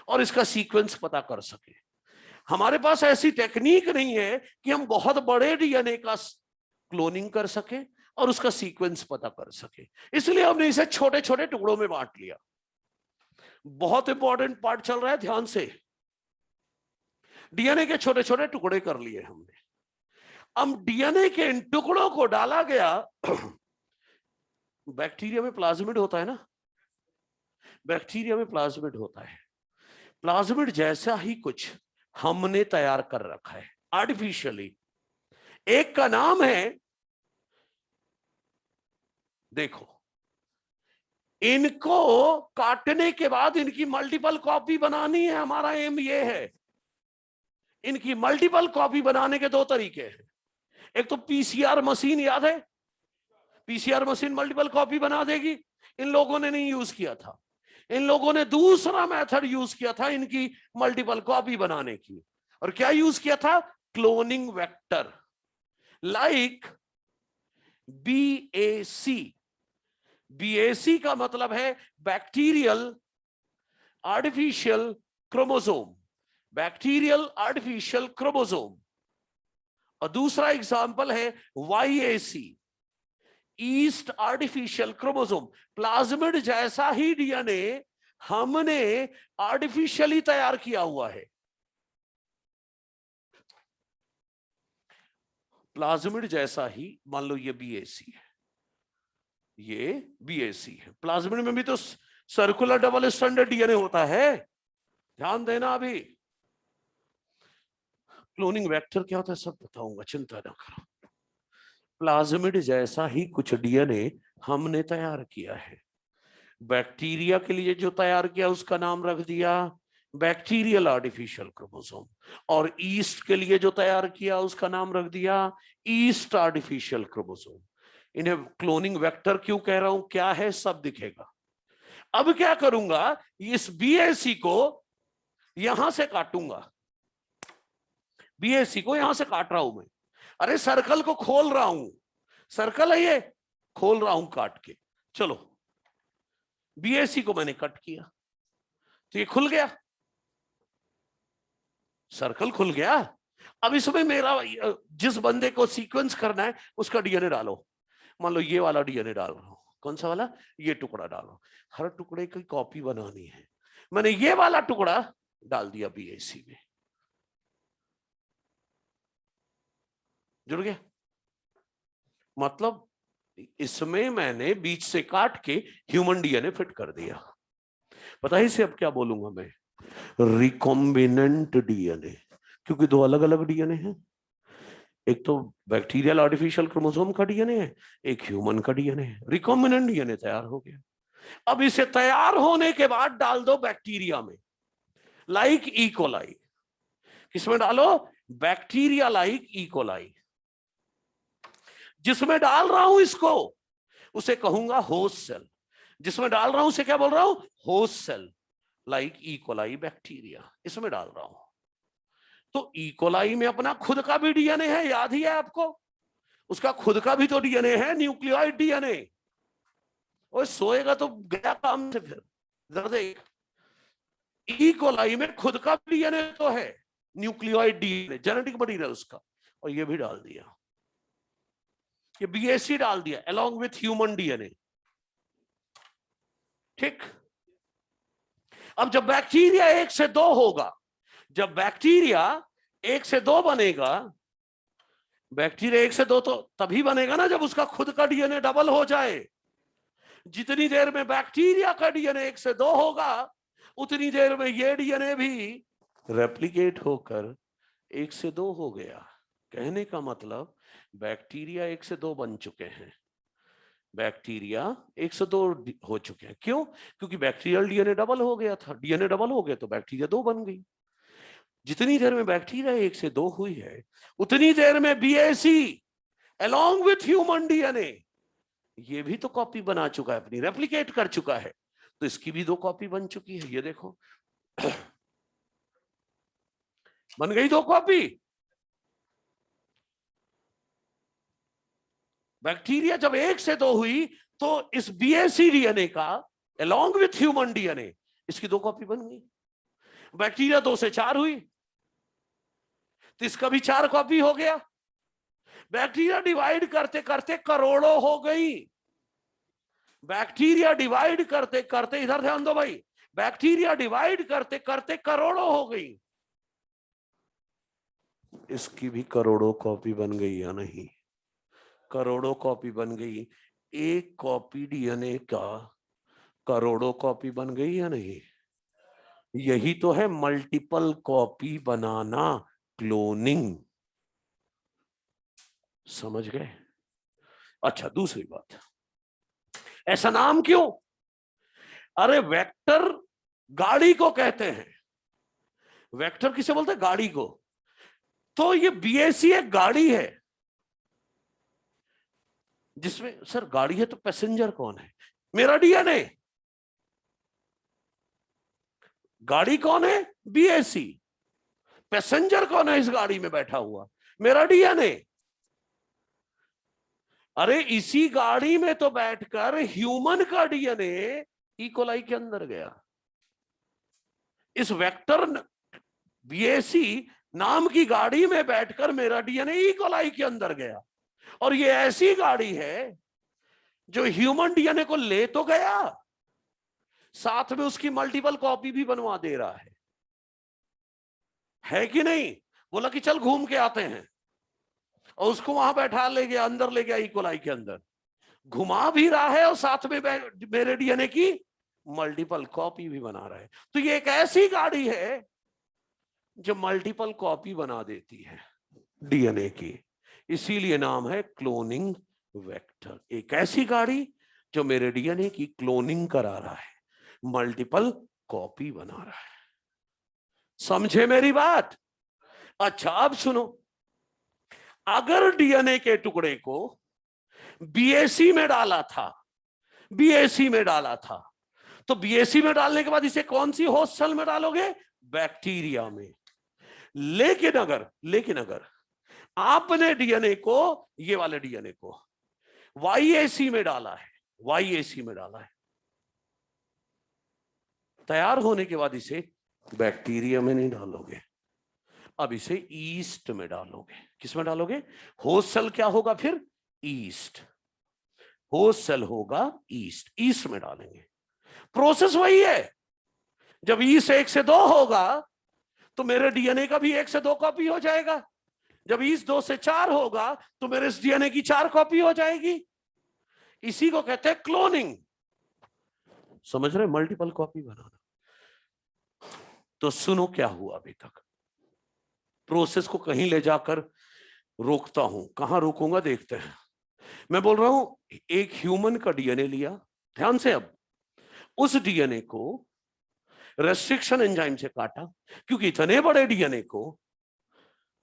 और इसका सीक्वेंस पता कर सके। हमारे पास ऐसी टेक्निक नहीं है कि हम बहुत बड़े डीएनए का क्लोनिंग कर सके और उसका सीक्वेंस पता कर सके, इसलिए हमने इसे छोटे छोटे टुकड़ों में बांट लिया। बहुत इंपॉर्टेंट पार्ट चल रहा है, ध्यान से। डीएनए के छोटे छोटे टुकड़े कर लिए हमने। अब डीएनए के इन टुकड़ों को डाला गया, बैक्टीरिया में प्लाज्मिड होता है ना, बैक्टीरिया में प्लाज्मिड होता है। प्लाज्मिड जैसा ही कुछ हमने तैयार कर रखा है आर्टिफिशियली। एक का नाम है, देखो, इनको काटने के बाद इनकी मल्टीपल कॉपी बनानी है, हमारा एम ये है। इनकी मल्टीपल कॉपी बनाने के दो तरीके हैं। एक तो पीसीआर मशीन, याद है, पीसीआर मशीन मल्टीपल कॉपी बना देगी। इन लोगों ने नहीं यूज किया था, इन लोगों ने दूसरा मेथड यूज किया था इनकी मल्टीपल कॉपी बनाने की। और क्या यूज किया था? Cloning vector, like BAC। BAC का मतलब है bacterial artificial chromosome, bacterial artificial chromosome. और दूसरा एग्जाम्पल है YAC, yeast artificial chromosome. Plasmid जैसा ही डीएनए हमने आर्टिफिशियली तैयार किया हुआ है। प्लाज्मिड जैसा ही, मान लो ये BAC है, ये BAC है। प्लाज्मिड में भी तो सर्कुलर डबल स्ट्रैंडेड डीएनए होता है, ध्यान देना। अभी क्लोनिंग वेक्टर क्या होता है सब बताऊंगा, चिंता ना करो। प्लाज्मिड जैसा ही कुछ डीएनए हमने तैयार किया है। बैक्टीरिया के लिए जो तैयार किया उसका नाम रख दिया बैक्टीरियल आर्टिफिशियल क्रोमोसोम, और ईस्ट के लिए जो तैयार किया उसका नाम रख दिया ईस्ट आर्टिफिशियल क्रोमोसोम। इन्हें क्लोनिंग वेक्टर क्यों कह रहा हूं, क्या है, सब दिखेगा। अब क्या करूंगा, इस BAC को यहां से काटूंगा, BAC को यहां से काट रहा हूं मैं। अरे सर्कल को खोल रहा हूं, सर्कल है ये, खोल रहा हूं काट के। चलो, BAC को मैंने कट किया तो ये खुल गया, सर्कल खुल गया। अब इसमें मेरा जिस बंदे को सीक्वेंस करना है उसका डीएनए डालो। मान लो ये वाला डीएनए डाल रहा हूं, कौन सा वाला, ये टुकड़ा डालो। हर टुकड़े की कॉपी बनानी है, मैंने ये वाला टुकड़ा डाल दिया BAC में, जुड़ गया। मतलब इसमें मैंने बीच से काट के ह्यूमन डीएनए फिट कर दिया। पता है इसे अब क्या बोलूंगा मैं, रिकॉम्बिनेंट डीएनए, क्योंकि दो अलग अलग डीएनए हैं। एक तो बैक्टीरियल आर्टिफिशियल क्रोमोसोम का डीएनए है, एक ह्यूमन का डीएनए है। रिकॉम्बिनेंट डीएनए तैयार हो गया। अब इसे तैयार होने के बाद डाल दो बैक्टीरिया में, लाइक ई कोलाई। किसमें डालो, बैक्टीरिया लाइक ई कोलाई। जिसमें डाल रहा हूं इसको उसे कहूंगा होस्ट सेल, जिसमें डाल रहा हूं उसे क्या बोल रहा हूं, host cell, like E coli bacteria, इसमें डाल रहा हूं। तो ई कोलाई में अपना खुद का भी डीएनए है, याद ही है आपको, उसका खुद का भी तो डीएनए है, न्यूक्लियोइड डीएनए। और सोएगा तो गया काम से। फिर देख, ई कोलाई में खुद का डीएनए तो है, न्यूक्लियोइड डीएनए, जेनेटिक मटीरियल उसका, और ये भी डाल दिया, ये BAC डाल दिया अलोंग विथ ह्यूमन डीएनए। ठीक। अब जब बैक्टीरिया 1 से 2 होगा, जब बैक्टीरिया 1 से 2 बनेगा, बैक्टीरिया 1 से 2 तो तभी बनेगा ना जब उसका खुद का डीएनए डबल हो जाए। जितनी देर में बैक्टीरिया का डीएनए 1 से 2 होगा, उतनी देर में ये डीएनए भी रेप्लिकेट होकर 1 से 2 हो गया। कहने का मतलब बैक्टीरिया 1 से 2 बन चुके हैं, बैक्टीरिया 1 से 2 हो चुके हैं। क्यों? क्योंकि बैक्टीरियल डीएनए डबल हो गया था, डीएनए डबल हो गया तो बैक्टीरिया 2 बन गई। जितनी देर में बैक्टीरिया 1 से 2 हुई है, उतनी देर में BAC along with human DNA ये भी तो कॉपी बना चुका है, अपनी रेप्लिकेट कर चुका है, तो इसकी भी 2 कॉपी बन चुकी है। ये देखो बन गई 2 कॉपी। बैक्टीरिया जब 1 से 2 हुई तो इस बीएसी डीएनए का along with ह्यूमन डीएनए इसकी 2 कॉपी बन गई। बैक्टीरिया 2 से 4 हुई तो इसका भी 4 कॉपी हो गया। बैक्टीरिया डिवाइड करते करते करोड़ों हो गई। बैक्टीरिया डिवाइड करते करते, इधर ध्यान दो भाई, बैक्टीरिया डिवाइड करते करते करोड़ों हो गई। इसकी भी करोड़ों कॉपी बन गई या नहीं? करोड़ों कॉपी बन गई। एक कॉपी डीएनए का करोड़ों कॉपी बन गई या नहीं? यही तो है मल्टीपल कॉपी बनाना, क्लोनिंग। समझ गए? अच्छा, दूसरी बात, ऐसा नाम क्यों? अरे वेक्टर गाड़ी को कहते हैं। वेक्टर किसे बोलते हैं? गाड़ी को। तो ये बीएसी एक गाड़ी है जिसमें, सर गाड़ी है तो पैसेंजर कौन है? मेरा डीएनए। गाड़ी कौन है? बीएसी। पैसेंजर कौन है इस गाड़ी में बैठा हुआ? मेरा डीएनए। अरे इसी गाड़ी में तो बैठकर ह्यूमन का डीएनए ई कोलाई के अंदर गया। इस वेक्टर बीएसी नाम की गाड़ी में बैठकर मेरा डीएनए ई कोलाई के अंदर गया। और ये ऐसी गाड़ी है जो ह्यूमन डीएनए को ले तो गया, साथ में उसकी मल्टीपल कॉपी भी बनवा दे रहा है कि नहीं? बोला कि चल घूम के आते हैं, और उसको वहां बैठा ले गया, अंदर ले गया ई कोलाई के अंदर, घुमा भी रहा है और साथ में मेरे डीएनए की मल्टीपल कॉपी भी बना रहा है। तो ये एक ऐसी गाड़ी है जो मल्टीपल कॉपी बना देती है डीएनए की, इसीलिए नाम है क्लोनिंग वेक्टर। एक ऐसी गाड़ी जो मेरे डीएनए की क्लोनिंग करा रहा है, मल्टीपल कॉपी बना रहा है। समझे मेरी बात? अच्छा, अब सुनो, अगर डीएनए के टुकड़े को बीएसी में डाला था, बीएसी में डाला था, तो बीएसी में डालने के बाद इसे कौन सी होस्ट सेल में डालोगे? बैक्टीरिया में। लेकिन अगर आपने डीएनए को, ये वाले डीएनए को वाईएसी में डाला है, वाईएसी में डाला है, तैयार होने के बाद इसे बैक्टीरिया में नहीं डालोगे, अब इसे ईस्ट में डालोगे। किस में डालोगे? होस्ट सेल क्या होगा फिर? ईस्ट। होस्ट सेल होगा ईस्ट, ईस्ट में डालेंगे। प्रोसेस वही है। जब ईस्ट 1 से 2 होगा तो मेरे डीएनए का भी 1 से 2 कॉपी हो जाएगा। जब ईस्ट 2 से 4 होगा तो मेरे इस डीएनए की 4 कॉपी हो जाएगी। इसी को कहते हैं क्लोनिंग। समझ रहे? मल्टीपल कॉपी बनाना। तो सुनो क्या हुआ अभी तक। प्रोसेस को कहीं ले जाकर रोकता हूं, कहां रोकूंगा देखते हैं। मैं बोल रहा हूं एक ह्यूमन का डीएनए लिया, ध्यान से, अब उस डीएनए को रेस्ट्रिक्शन एंजाइम से काटा, क्योंकि इतने बड़े डीएनए को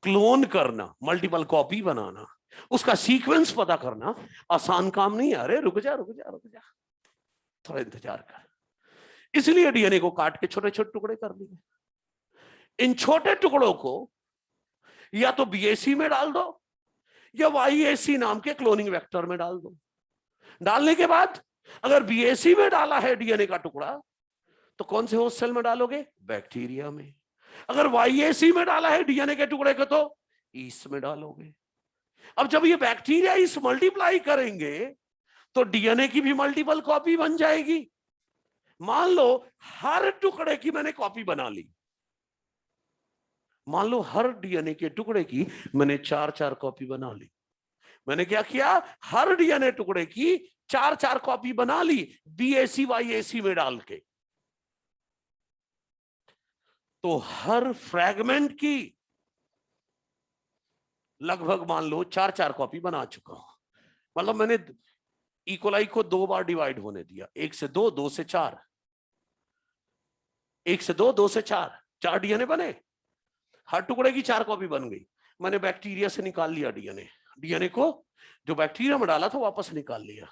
क्लोन करना, मल्टीपल कॉपी बनाना, उसका सीक्वेंस पता करना आसान काम नहीं है। अरे रुक जा, थोड़ा इंतजार कर। इसलिए डीएनए को काट के छोटे छोटे टुकड़े कर दिए। इन छोटे टुकड़ों को या तो बीएसी में डाल दो या वाईएसी नाम के क्लोनिंग वेक्टर में डाल दो। डालने के बाद अगर बीएसी में डाला है डीएनए का टुकड़ा तो कौन से होस्ट सेल में डालोगे? बैक्टीरिया में। अगर वाईएसी में डाला है डीएनए के टुकड़े को तो ईस्ट में डालोगे। अब जब ये बैक्टीरिया इस मल्टीप्लाई करेंगे तो डीएनए की भी मल्टीपल कॉपी बन जाएगी। मान लो हर टुकड़े की मैंने कॉपी बना ली, मान लो हर डीएनए के टुकड़े की मैंने 4-4 कॉपी बना ली। मैंने क्या किया, हर डीएनए टुकड़े की 4-4 कॉपी बना ली BAC YAC में डाल के। तो हर फ्रैगमेंट की लगभग मान लो 4-4 कॉपी बना चुका हूं। मतलब मैंने इकोलाई को 2 बार डिवाइड होने दिया, 1 से 2, 2 से 4, 1 से 2, 2 से 4, 4 डीएनए बने, हर टुकड़े की 4 कॉपी बन गई। मैंने बैक्टीरिया से निकाल लिया डीएनए को जो बैक्टीरिया में डाला था वापस निकाल लिया।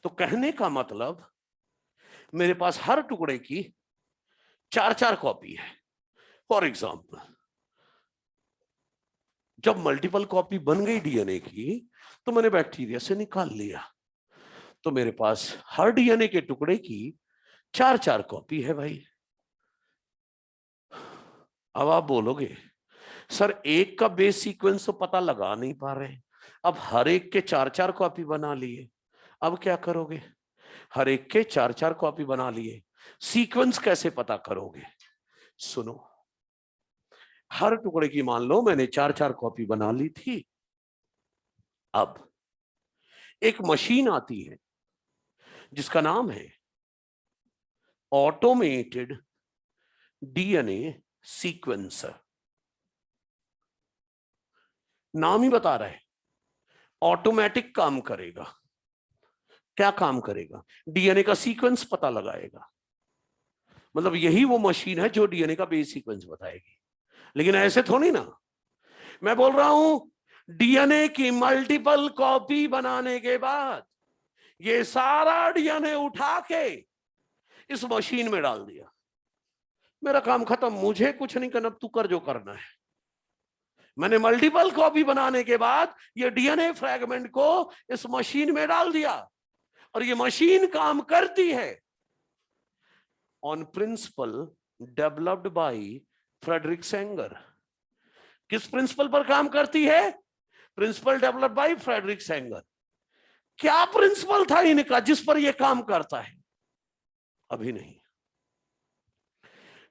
तो कहने का मतलब मेरे पास हर टुकड़े की 4-4 कॉपी है। फॉर एग्जाम्पल जब मल्टीपल कॉपी बन गई डीएनए की तो मैंने बैक्टीरिया से निकाल लिया, तो मेरे पास हर डीएनए के टुकड़े की 4-4 कॉपी है भाई। अब आप बोलोगे सर एक का बेस सीक्वेंस तो पता लगा नहीं पा रहे, अब हर एक के 4-4 कॉपी बना लिए, अब क्या करोगे? हर एक के 4-4 कॉपी बना लिए, सीक्वेंस कैसे पता करोगे? सुनो, हर टुकड़े की मान लो मैंने 4-4 कॉपी बना ली थी। अब एक मशीन आती है जिसका नाम है ऑटोमेटेड डीएनए सीक्वेंसर। नाम ही बता रहा है ऑटोमेटिक काम करेगा। क्या काम करेगा? डीएनए का सीक्वेंस पता लगाएगा। मतलब यही वो मशीन है जो डीएनए का बेस सीक्वेंस बताएगी। लेकिन ऐसे थोड़ी ना, मैं बोल रहा हूं डीएनए की मल्टीपल कॉपी बनाने के बाद ये सारा डीएनए उठा के इस मशीन में डाल दिया, मेरा काम खत्म, मुझे कुछ नहीं करना, तू कर जो करना है। मैंने मल्टीपल कॉपी बनाने के बाद ये डीएनए फ्रैगमेंट को इस मशीन में डाल दिया और ये मशीन काम करती है on principle developed by Frederick Sanger. किस प्रिंसिपल पर काम करती है? Principle developed by Frederick Sanger. क्या प्रिंसिपल था इनका जिस पर यह काम करता है? अभी नहीं।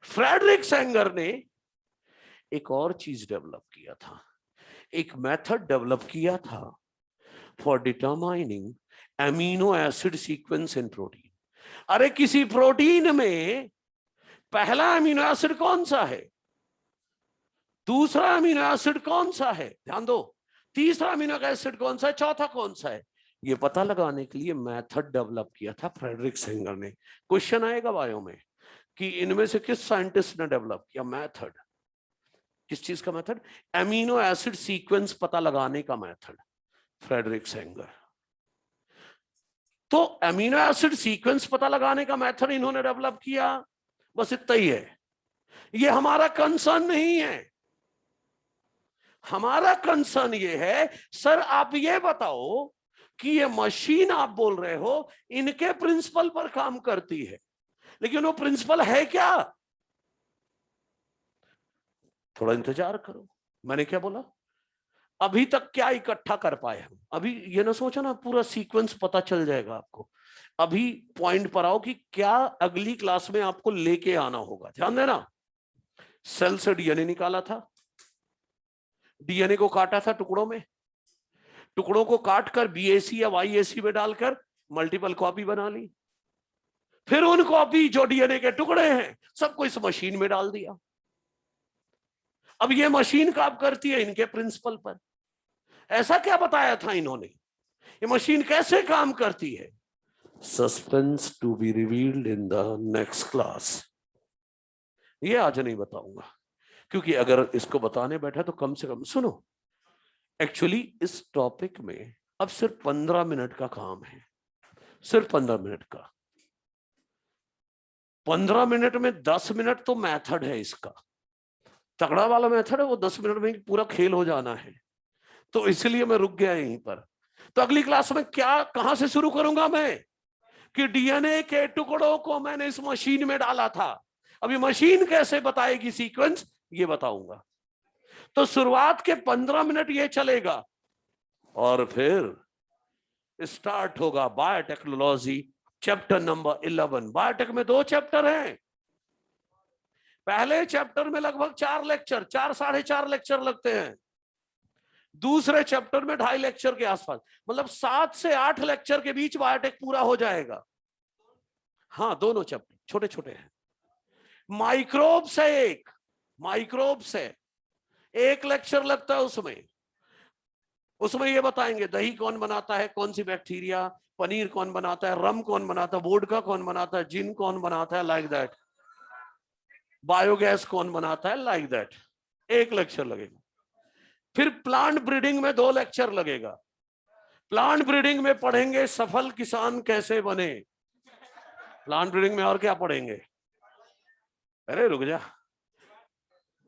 फ्रेडरिक सेंगर ने एक और चीज डेवलप किया था, एक मेथड डेवलप किया था for determining amino acid sequence in protein. अरे किसी प्रोटीन में पहला अमीनो एसिड कौन सा है, दूसरा अमीनो एसिड कौन सा है, ध्यान दो, तीसरा अमीनो एसिड कौन सा है, चौथा कौन सा है, ये पता लगाने के लिए मेथड डेवलप किया था फ्रेडरिक सेंगर ने। क्वेश्चन आएगा बायो में कि इनमें से किस साइंटिस्ट ने डेवलप किया मेथड? किस चीज का मेथड? एमिनो एसिड सीक्वेंस पता लगाने का मेथड, फ्रेडरिक सेंगर। तो एमिनो एसिड सीक्वेंस पता लगाने का मेथड इन्होंने डेवलप किया, बस इतना ही है। ये हमारा कंसर्न नहीं है। हमारा कंसर्न ये है सर आप ये बताओ कि ये मशीन आप बोल रहे हो इनके प्रिंसिपल पर काम करती है, लेकिन वो प्रिंसिपल है क्या? थोड़ा इंतजार करो। मैंने क्या बोला? अभी तक क्या इकट्ठा कर पाए हम? अभी ये ना सोचो ना पूरा सीक्वेंस पता चल जाएगा आपको। अभी पॉइंट पर आओ कि क्या अगली क्लास में आपको लेके आना होगा। ध्यान देना, सेल से डीएनए निकाला था, डीएनए को काटा था टुकड़ों में, टुकड़ों को काटकर बीएसी या वाईएसी में डालकर मल्टीपल कॉपी बना ली, फिर उन कॉपी जो डीएनए के टुकड़े हैं सबको इस मशीन में डाल दिया। अब ये मशीन काम करती है इनके प्रिंसिपल पर। ऐसा क्या बताया था इन्होंने? ये मशीन कैसे काम करती है? Suspense to be revealed in the next class. ये आज नहीं बताऊंगा, क्योंकि अगर इसको बताने बैठा तो कम से कम सुनो। एक्चुअली इस टॉपिक में अब सिर्फ 15 मिनट का काम है, सिर्फ 15 मिनट का। 15 मिनट में 10 मिनट तो मेथड है इसका, तगड़ा वाला मेथड है, वो 10 मिनट में पूरा खेल हो जाना है, तो इसलिए मैं रुक गया यहीं पर। तो अगली क्लास में क्या कहां से शुरू करूंगा मैं कि डीएनए के टुकड़ों को मैंने इस मशीन में डाला था, अभी मशीन कैसे बताएगी सीक्वेंस ये बताऊंगा। तो शुरुआत के 15 मिनट ये चलेगा और फिर स्टार्ट होगा बायोटेक्नोलॉजी चैप्टर नंबर 11। बायोटेक में 2 चैप्टर हैं, पहले चैप्टर में लगभग 4 लेक्चर, 4 साढ़े 4 लेक्चर लगते हैं, दूसरे चैप्टर में 2.5 लेक्चर के आसपास, मतलब 7 से 8 लेक्चर के बीच बायोटेक पूरा हो जाएगा। हाँ, दोनों चैप्टर छोटे छोटे हैं। माइक्रोब्स है, एक माइक्रोब्स है, 1 लेक्चर लगता है उसमें ये बताएंगे दही कौन बनाता है, कौन सी बैक्टीरिया, पनीर कौन बनाता है, रम कौन बनाता है, वोडका कौन बनाता है, जिन कौन बनाता है, लाइक दैट, बायोगैस कौन बनाता है, लाइक दैट, 1 लेक्चर लगेगा। फिर प्लांट ब्रीडिंग में 2 लेक्चर लगेगा। प्लांट ब्रीडिंग में पढ़ेंगे सफल किसान कैसे बने। प्लांट ब्रीडिंग में और क्या पढ़ेंगे, अरे रुक जा।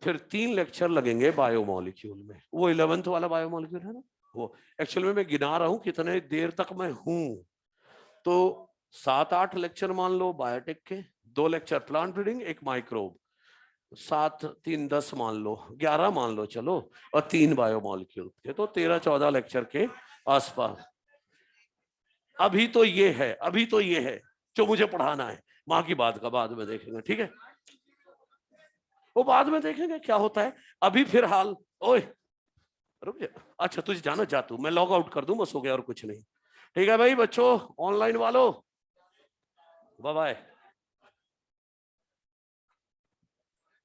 फिर 3 लेक्चर लगेंगे बायोमोलिक्यूल में, वो 11th वाला बायोमोलिक्यूल है ना, वो एक्चुअल में मैं गिना रहा हूं कितने देर तक मैं हूं। तो 7-8 लेक्चर मान लो बायोटेक के, 2 लेक्चर प्लांट ब्रीडिंग, 1 माइक्रोब, 7 3 10 मान लो, 11 मान लो चलो, और 3 बायोमोलिक्यूल के, तो 13-14 लेक्चर के आसपास। अभी तो ये है जो मुझे पढ़ाना है, माँ की बात का बाद में देखेंगे, ठीक है, वो बाद में देखेंगे क्या होता है। अभी फिलहाल ओए रुक जा, अच्छा तुझे जाना, जा तू, मैं लॉग आउट कर दूं बस, हो गया और कुछ नहीं। ठीक है भाई बच्चों, ऑनलाइन वालों, बाय बाय।